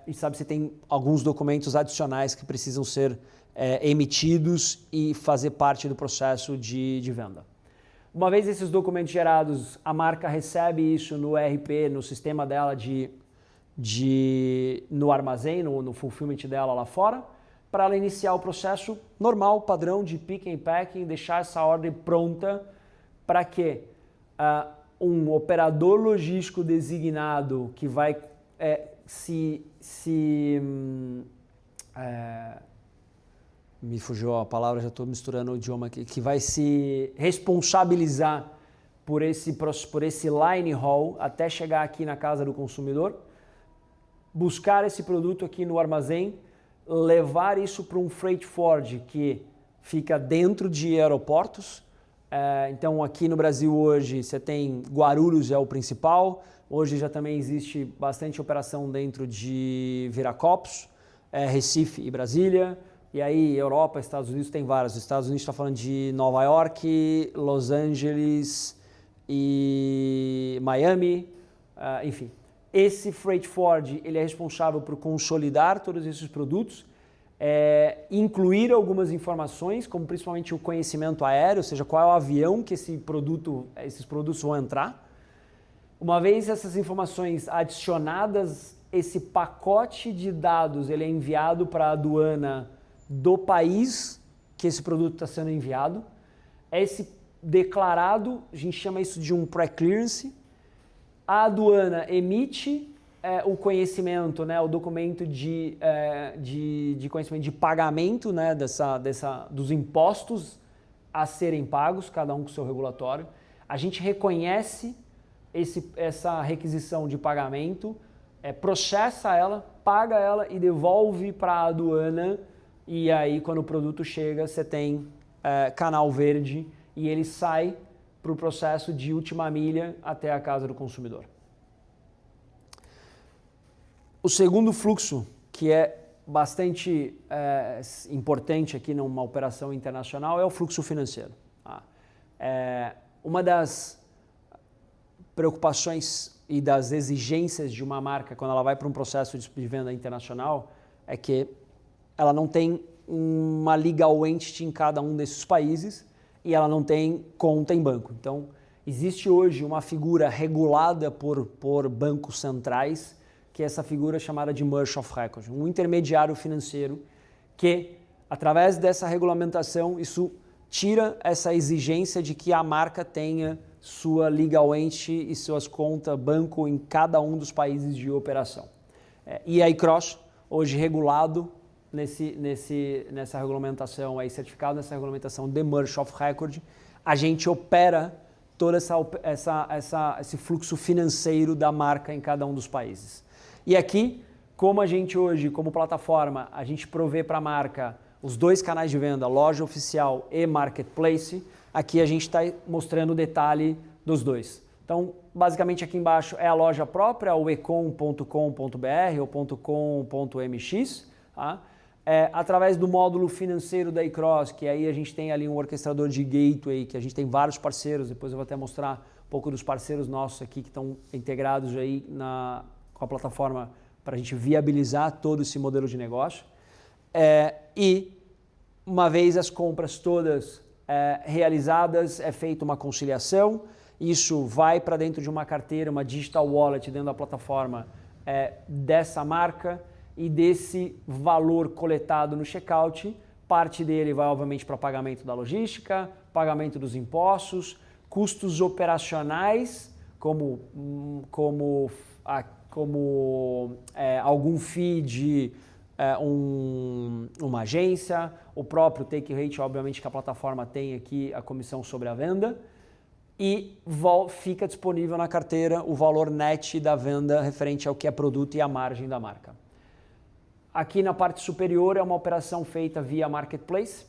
S2: e sabe se tem alguns documentos adicionais que precisam ser emitidos e fazer parte do processo de venda. Uma vez esses documentos gerados, a marca recebe isso no ERP, no sistema dela de no armazém, no fulfillment dela lá fora, para ela iniciar o processo normal, padrão de pick and packing, deixar essa ordem pronta para que um operador logístico designado que vai me fugiu a palavra, já estou misturando o idioma aqui, que vai se responsabilizar por esse line haul até chegar aqui na casa do consumidor, buscar esse produto aqui no armazém, levar isso para um freight forward que fica dentro de aeroportos. Então aqui no Brasil hoje você tem Guarulhos é o principal, hoje já também existe bastante operação dentro de Viracopos, Recife e Brasília, e aí Europa, Estados Unidos tem vários. Os Estados Unidos está falando de Nova York, Los Angeles e Miami, enfim. Esse freight forward ele é responsável por consolidar todos esses produtos, incluir algumas informações, como principalmente o conhecimento aéreo, ou seja, qual é o avião que esses produtos vão entrar. Uma vez essas informações adicionadas, esse pacote de dados ele é enviado para a aduana do país que esse produto está sendo enviado. Esse declarado, a gente chama isso de um pré-clearance. A aduana emite o conhecimento, né, o documento de conhecimento de pagamento, né, dos impostos a serem pagos, cada um com o seu regulatório. A gente reconhece essa requisição de pagamento, processa ela, paga ela e devolve para a aduana. E aí, quando o produto chega, você tem canal verde e ele sai para o processo de última milha até a casa do consumidor. O segundo fluxo, que é bastante importante aqui numa operação internacional, é o fluxo financeiro. Uma das preocupações e das exigências de uma marca quando ela vai para um processo de venda internacional é que ela não tem uma legal entity em cada um desses países e ela não tem conta em banco. Então, existe hoje uma figura regulada por bancos centrais, que é essa figura chamada de Merge of Record, um intermediário financeiro que, através dessa regulamentação, isso tira essa exigência de que a marca tenha sua legal entity e suas contas banco em cada um dos países de operação. E a iCross, hoje regulado nessa regulamentação, certificado nessa regulamentação de Merge of Record, a gente opera todo esse fluxo financeiro da marca em cada um dos países. E aqui, como a gente hoje, como plataforma, a gente provê para a marca os dois canais de venda, loja oficial e marketplace, aqui a gente está mostrando o detalhe dos dois. Então, basicamente aqui embaixo é a loja própria, o ecom.com.br ou .com.mx, tá? Através do módulo financeiro da iCross, que aí a gente tem ali um orquestrador de gateway, que a gente tem vários parceiros, depois eu vou até mostrar um pouco dos parceiros nossos aqui que estão integrados aí com a plataforma para a gente viabilizar todo esse modelo de negócio. E uma vez as compras todas realizadas, é feita uma conciliação, isso vai para dentro de uma carteira, uma digital wallet dentro da plataforma dessa marca, e desse valor coletado no checkout, parte dele vai obviamente para pagamento da logística, pagamento dos impostos, custos operacionais, como algum fee de uma agência, o próprio take rate, obviamente que a plataforma tem aqui a comissão sobre a venda, e fica disponível na carteira o valor net da venda referente ao que é produto e a margem da marca. Aqui na parte superior é uma operação feita via marketplace.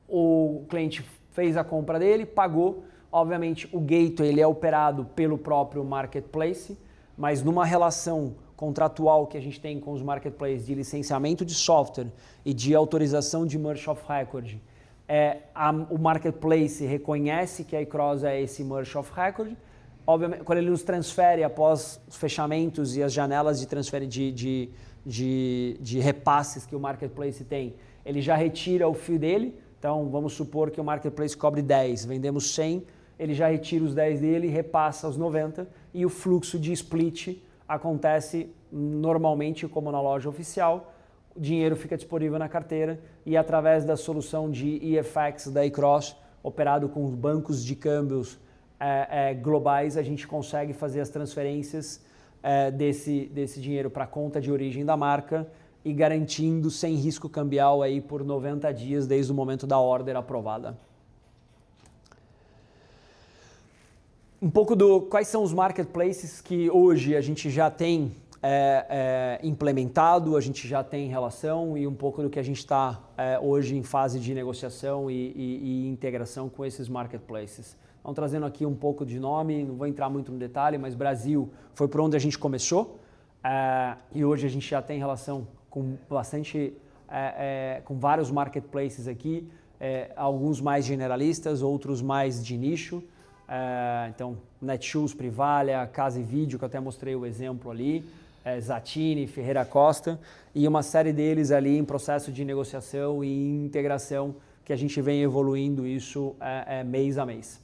S2: O cliente fez a compra dele, pagou. Obviamente o gateway ele é operado pelo próprio marketplace, mas numa relação contratual que a gente tem com os marketplaces de licenciamento de software e de autorização de Merge of Record, o marketplace reconhece que a iCross é esse Merge of Record. Obviamente, quando ele nos transfere após os fechamentos e as janelas de transfer de repasses que o marketplace tem, ele já retira o fee dele. Então, vamos supor que o marketplace cobre 10, vendemos 100, ele já retira os 10 dele, repassa os 90 e o fluxo de split acontece normalmente como na loja oficial, o dinheiro fica disponível na carteira e através da solução de EFX da eCross, operado com os bancos de câmbios globais, a gente consegue fazer as transferências desse dinheiro para a conta de origem da marca e garantindo sem risco cambial aí por 90 dias desde o momento da order aprovada. Um pouco quais são os marketplaces que hoje a gente já tem implementado, a gente já tem relação e um pouco do que a gente está hoje em fase de negociação e integração com esses marketplaces. Então, trazendo aqui um pouco de nome, não vou entrar muito no detalhe, mas Brasil foi por onde a gente começou e hoje a gente já tem relação com com vários marketplaces aqui, alguns mais generalistas, outros mais de nicho. Então, Netshoes, Privalha, Casa e Vídeo, que eu até mostrei o exemplo ali, Zattini, Ferreira Costa e uma série deles ali em processo de negociação e integração que a gente vem evoluindo isso mês a mês.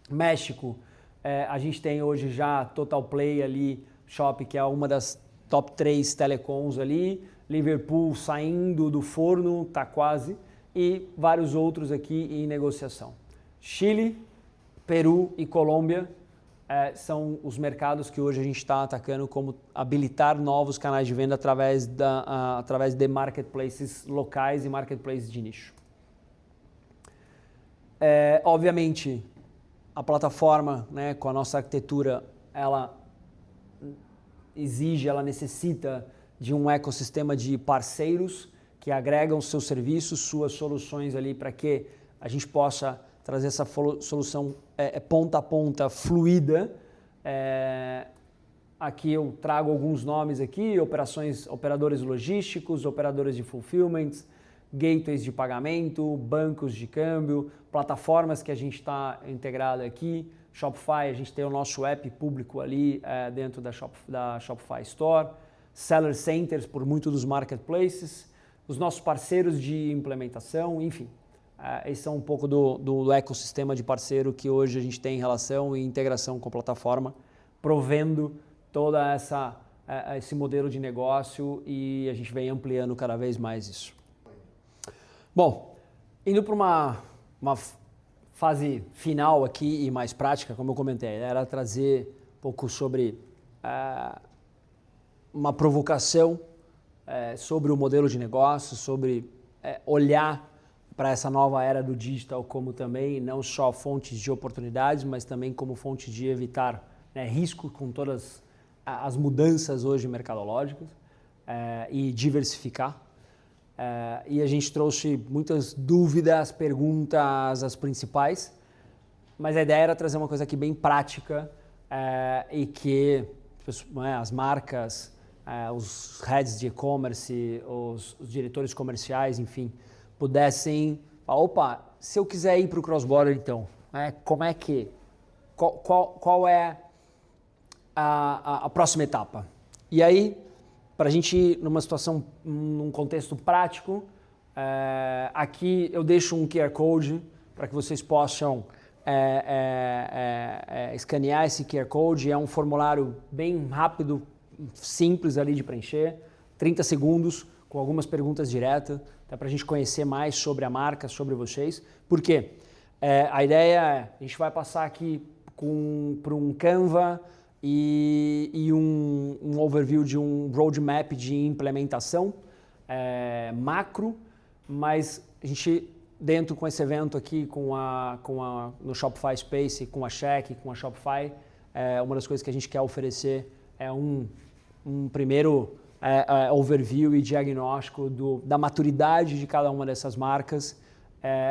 S2: México, a gente tem hoje já Total Play ali, Shop, que é uma das top 3 telecoms ali, Liverpool saindo do forno, tá quase, e vários outros aqui em negociação. Chile, Peru e Colômbia são os mercados que hoje a gente está atacando como habilitar novos canais de venda através de marketplaces locais e marketplaces de nicho. Obviamente, a plataforma, né, com a nossa arquitetura, ela necessita de um ecossistema de parceiros que agregam seus serviços, suas soluções ali para que a gente possa trazer essa solução ponta a ponta, fluida. Aqui eu trago alguns nomes aqui, operadores logísticos, operadores de fulfillment, gateways de pagamento, bancos de câmbio, plataformas que a gente está integrado aqui, Shopify, a gente tem o nosso app público ali dentro da Shopify Store, Seller Centers por muitos dos marketplaces, os nossos parceiros de implementação, enfim. Esse é um pouco do ecossistema de parceiro que hoje a gente tem em relação e integração com a plataforma, provendo toda esse modelo de negócio e a gente vem ampliando cada vez mais isso. Bom, indo para uma fase final aqui e mais prática, como eu comentei, era trazer um pouco sobre uma provocação sobre o modelo de negócio, sobre olhar para essa nova era do digital como também não só fontes de oportunidades, mas também como fonte de evitar risco com todas as mudanças hoje mercadológicas e diversificar. E a gente trouxe muitas dúvidas, perguntas, as principais, mas a ideia era trazer uma coisa aqui bem prática e que as marcas, os heads de e-commerce, os diretores comerciais, enfim, pudessem falar, opa, se eu quiser ir para o cross-border então, como é que, qual é a próxima etapa? E aí, para a gente ir numa situação, num contexto prático, aqui eu deixo um QR Code para que vocês possam escanear esse QR Code. É um formulário bem rápido, simples ali de preencher, 30 segundos, com algumas perguntas diretas, para a gente conhecer mais sobre a marca, sobre vocês. Por quê? A ideia é, a gente vai passar aqui por um Canva e um overview de um roadmap de implementação macro, mas a gente, dentro com esse evento aqui, no Shopify Space, com a Check, com a Shopify, uma das coisas que a gente quer oferecer é um primeiro overview e diagnóstico da maturidade de cada uma dessas marcas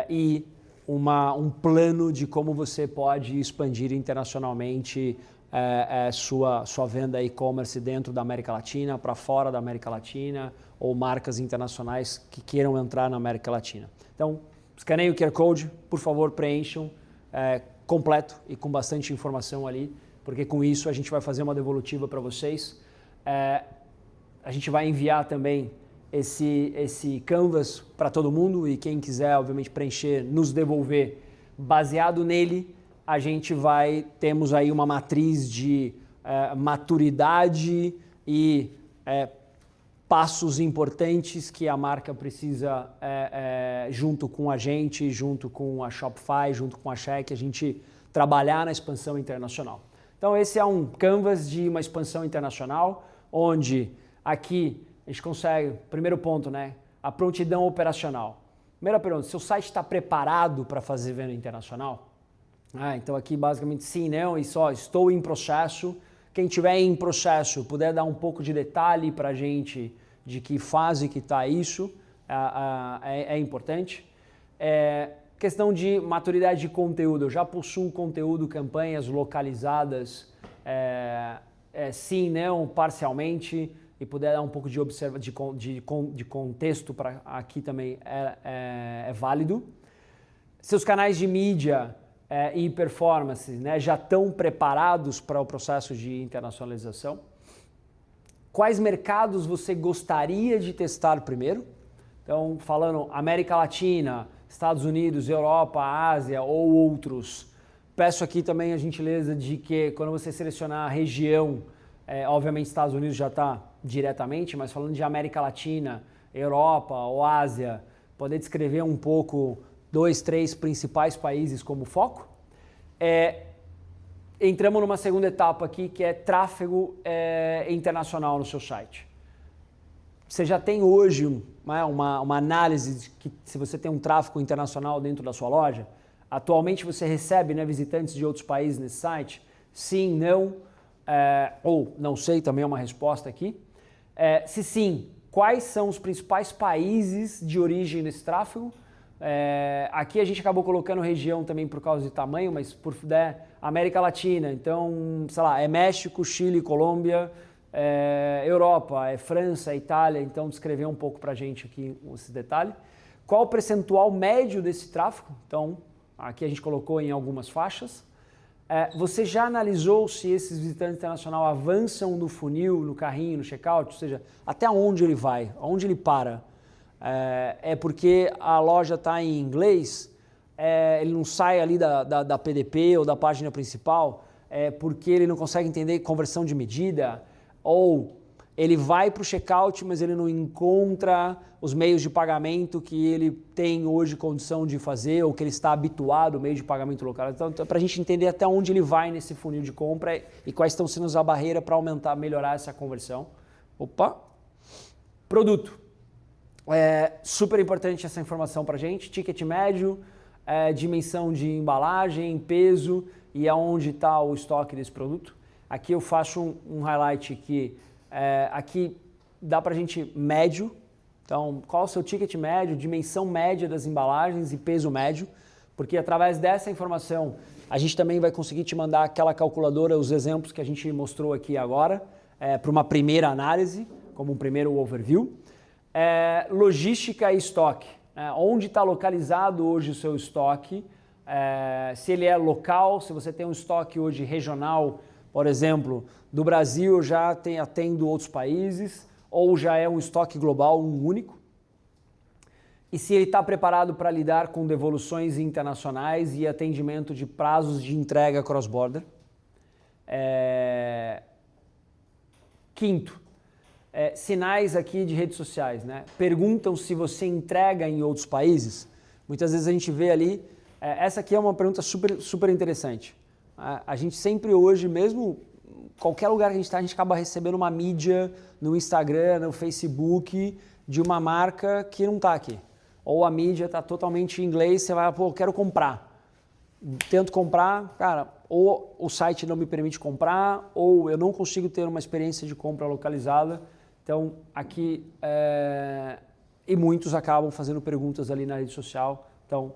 S2: e um plano de como você pode expandir internacionalmente sua venda e-commerce dentro da América Latina, para fora da América Latina, ou marcas internacionais que queiram entrar na América Latina. Então, escaneiem o QR Code, por favor, preencham completo e com bastante informação ali, porque com isso a gente vai fazer uma devolutiva para vocês. A gente vai enviar também esse canvas para todo mundo e quem quiser, obviamente, preencher, nos devolver. Baseado nele, temos aí uma matriz de maturidade e passos importantes que a marca precisa, junto com a gente, junto com a Shopify, junto com a Check, a gente trabalhar na expansão internacional. Então esse é um canvas de uma expansão internacional, onde aqui a gente consegue, primeiro ponto, né, a prontidão operacional. Primeira pergunta, seu site está preparado para fazer venda internacional? Então aqui basicamente sim, não, e só estou em processo. Quem tiver em processo, puder dar um pouco de detalhe para a gente de que fase que está isso, é importante. Questão de maturidade de conteúdo, eu já possuo conteúdo, campanhas localizadas, sim, não, parcialmente, e puder dar um pouco de contexto para aqui também é válido. Seus canais de mídia e performance, né, já estão preparados para o processo de internacionalização? Quais mercados você gostaria de testar primeiro? Então, falando América Latina, Estados Unidos, Europa, Ásia ou outros. Peço aqui também a gentileza de que quando você selecionar a região, obviamente Estados Unidos já está diretamente, mas falando de América Latina, Europa ou Ásia, poder descrever um pouco 2, 3 principais países como foco. Entramos numa segunda etapa aqui, que é tráfego internacional no seu site. Você já tem hoje uma análise de que se você tem um tráfego internacional dentro da sua loja, atualmente você recebe, né, visitantes de outros países nesse site? Sim, não, ou não sei, também é uma resposta aqui. Se sim, quais são os principais países de origem desse tráfego? Aqui a gente acabou colocando região também por causa de tamanho, mas por América Latina, então, sei lá, México, Chile, Colômbia, Europa, França, Itália, então descrever um pouco pra gente aqui esse detalhe. Qual o percentual médio desse tráfego? Então, aqui a gente colocou em algumas faixas. Você já analisou se esses visitantes internacionais avançam no funil, no carrinho, no checkout, ou seja, até onde ele vai, onde ele para? Porque a loja está em inglês, ele não sai ali da PDP ou da página principal, porque ele não consegue entender conversão de medida, ou ele vai para o checkout, mas ele não encontra os meios de pagamento que ele tem hoje condição de fazer, ou que ele está habituado ao meio de pagamento local. Então, para a gente entender até onde ele vai nesse funil de compra e quais estão sendo as barreiras para aumentar, melhorar essa conversão. Produto. Super importante essa informação para a gente, ticket médio, dimensão de embalagem, peso e aonde está o estoque desse produto. Aqui eu faço um highlight que aqui dá para a gente médio, então qual o seu ticket médio, dimensão média das embalagens e peso médio, porque através dessa informação a gente também vai conseguir te mandar aquela calculadora, os exemplos que a gente mostrou aqui agora, para uma primeira análise, como um primeiro overview. Logística e estoque, onde está localizado hoje o seu estoque, se ele é local, se você tem um estoque hoje regional, por exemplo, do Brasil já atendo outros países, ou já é um estoque global, um único, e se ele está preparado para lidar com devoluções internacionais e atendimento de prazos de entrega cross-border. Quinto, sinais aqui de redes sociais, né? Perguntam se você entrega em outros países. Muitas vezes a gente vê ali, essa aqui é uma pergunta super interessante. A gente sempre hoje, mesmo qualquer lugar que a gente está, a gente acaba recebendo uma mídia no Instagram, no Facebook, de uma marca que não está aqui. Ou a mídia está totalmente em inglês, você vai, eu quero comprar. Tento comprar, cara, ou o site não me permite comprar, ou eu não consigo ter uma experiência de compra localizada. Então, aqui, e muitos acabam fazendo perguntas ali na rede social. Então,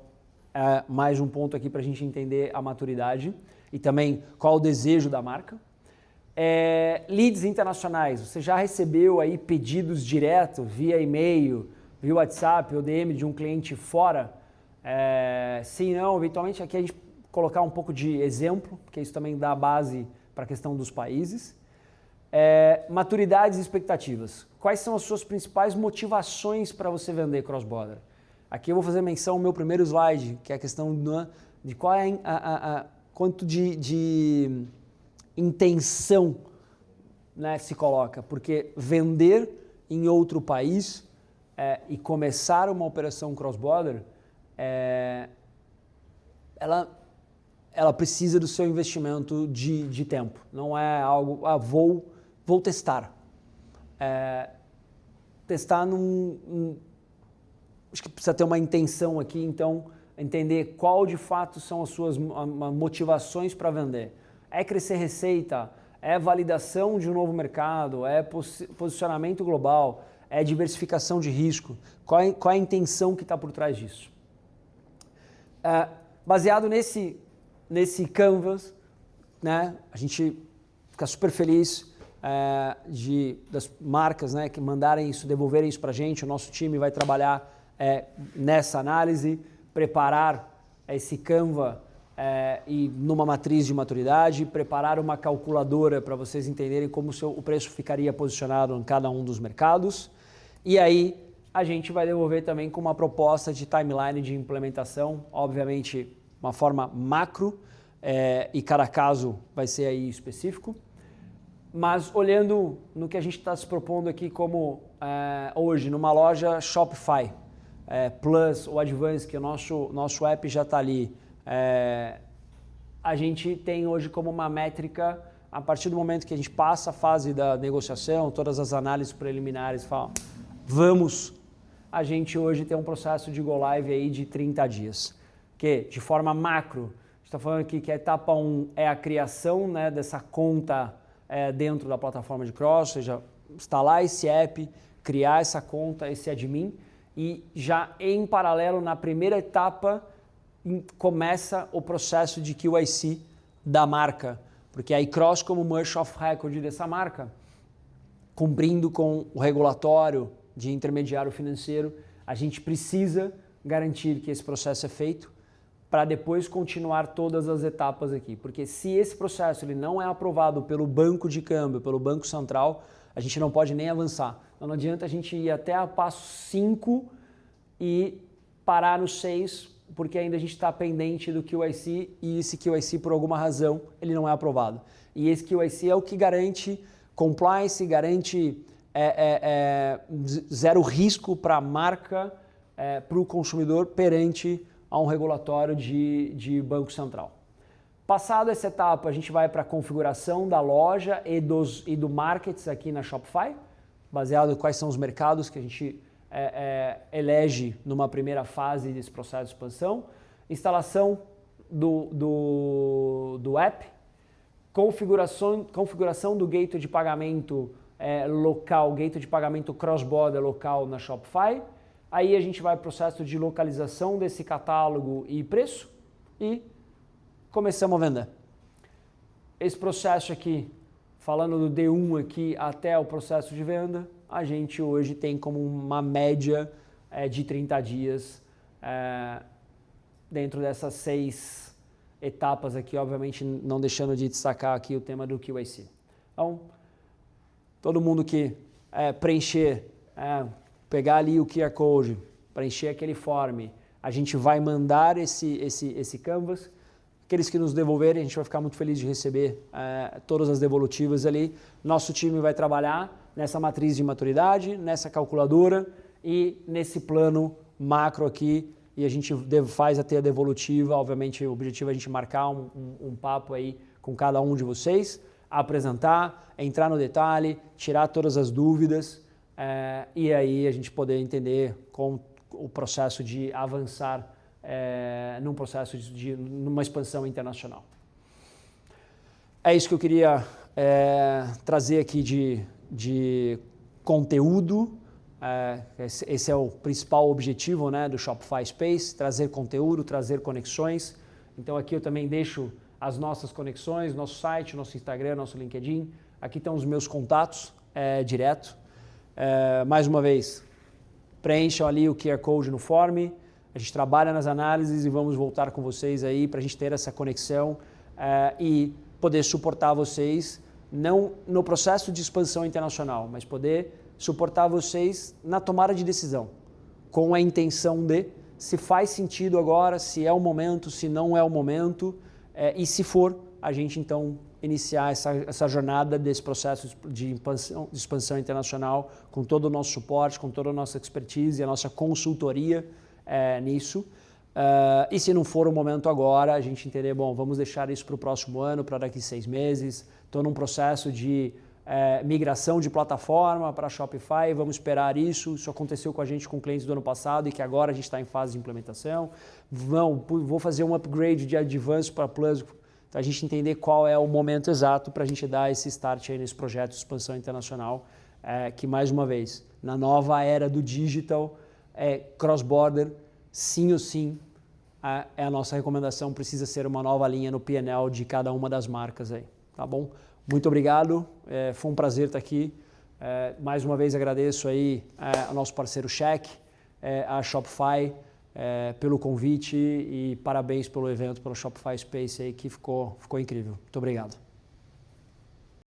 S2: mais um ponto aqui para a gente entender a maturidade e também qual o desejo da marca. Leads internacionais, você já recebeu aí pedidos direto via e-mail, via WhatsApp ou DM de um cliente fora? Sim, não, eventualmente aqui a gente colocar um pouco de exemplo, porque isso também dá base para a questão dos países. Maturidades e expectativas. Quais são as suas principais motivações para você vender cross-border? Aqui eu vou fazer menção ao meu primeiro slide, que é a questão de qual é quanto de intenção, né, se coloca, porque vender em outro país e começar uma operação cross-border, ela precisa do seu investimento de tempo. Não é algo, vou testar. Testar acho que precisa ter uma intenção aqui, então entender qual de fato são as suas motivações para vender. É crescer receita, é validação de um novo mercado, é posicionamento global, é diversificação de risco. Qual é a intenção que está por trás disso? Baseado nesse canvas, né, a gente fica super feliz das marcas, né, que mandarem isso, devolverem isso para a gente. O nosso time vai trabalhar nessa análise, preparar esse Canva e numa matriz de maturidade, preparar uma calculadora para vocês entenderem como o preço ficaria posicionado em cada um dos mercados. E aí a gente vai devolver também com uma proposta de timeline de implementação, obviamente uma forma macro, e cada caso vai ser aí específico. Mas olhando no que a gente está se propondo aqui como hoje, numa loja Shopify, Plus ou Advance, que o nosso app já está ali, a gente tem hoje como uma métrica, a partir do momento que a gente passa a fase da negociação, todas as análises preliminares, a gente hoje tem um processo de go live aí de 30 dias, que de forma macro, a gente está falando aqui que a etapa 1 é a criação, né, dessa conta dentro da plataforma de cross, ou seja, instalar esse app, criar essa conta, esse admin, e já em paralelo, na primeira etapa, começa o processo de QIC da marca, porque a iCross, como Merchant of Record dessa marca, cumprindo com o regulatório de intermediário financeiro, a gente precisa garantir que esse processo é feito para depois continuar todas as etapas aqui. Porque se esse processo ele não é aprovado pelo banco de câmbio, pelo Banco Central, a gente não pode nem avançar. Então não adianta a gente ir até a passo 5 e parar no 6, porque ainda a gente está pendente do QIC e esse QIC, por alguma razão, ele não é aprovado. E esse QIC é o que garante compliance, garante zero risco para a marca, para o consumidor perante a um regulatório de Banco Central. Passado essa etapa, a gente vai para a configuração da loja e do markets aqui na Shopify, baseado em quais são os mercados que a gente elege numa primeira fase desse processo de expansão, instalação do app, configuração do gateway de pagamento local, gateway de pagamento cross-border local na Shopify. Aí a gente vai para o processo de localização desse catálogo e preço e começamos a vender. Esse processo aqui, falando do D1 aqui até o processo de venda, a gente hoje tem como uma média de 30 dias dentro dessas 6 etapas aqui, obviamente não deixando de destacar aqui o tema do QIC. Então, todo mundo que preencher, pegar ali o QR Code, preencher aquele form, a gente vai mandar esse canvas. Aqueles que nos devolverem, a gente vai ficar muito feliz de receber todas as devolutivas ali. Nosso time vai trabalhar nessa matriz de maturidade, nessa calculadora e nesse plano macro aqui. E a gente faz até a devolutiva. Obviamente, o objetivo é a gente marcar um papo aí com cada um de vocês, apresentar, entrar no detalhe, tirar todas as dúvidas e aí a gente poder entender com o processo de avançar num processo numa expansão internacional. É isso que eu queria trazer aqui de conteúdo. Esse é o principal objetivo, né, do Shopify Space, trazer conteúdo, trazer conexões. Então aqui eu também deixo as nossas conexões, nosso site, nosso Instagram, nosso LinkedIn. Aqui estão os meus contatos direto. Mais uma vez, preencham ali o QR Code no form. A gente trabalha nas análises e vamos voltar com vocês aí para a gente ter essa conexão e poder suportar vocês, não no processo de expansão internacional, mas poder suportar vocês na tomada de decisão, com a intenção de se faz sentido agora, se é o momento, se não é o momento, e se for, a gente então iniciar essa jornada desse processo de expansão internacional com todo o nosso suporte, com toda a nossa expertise e a nossa consultoria nisso. E se não for o momento agora, a gente entender, bom, vamos deixar isso para o próximo ano, para daqui 6 meses. Estou num processo de migração de plataforma para Shopify, vamos esperar isso. Isso aconteceu com a gente com clientes do ano passado e que agora a gente está em fase de implementação. Vou fazer um upgrade de Advanced para Plus, para a gente entender qual é o momento exato para a gente dar esse start aí nesse projeto de expansão internacional, que mais uma vez, na nova era do digital, cross-border, sim ou sim, é a nossa recomendação, precisa ser uma nova linha no P&L de cada uma das marcas aí, tá bom? Muito obrigado, foi um prazer estar aqui. Mais uma vez agradeço aí ao nosso parceiro Check, a Shopify, pelo convite e parabéns pelo evento, pelo Shopify Space aí, que ficou incrível. Muito obrigado.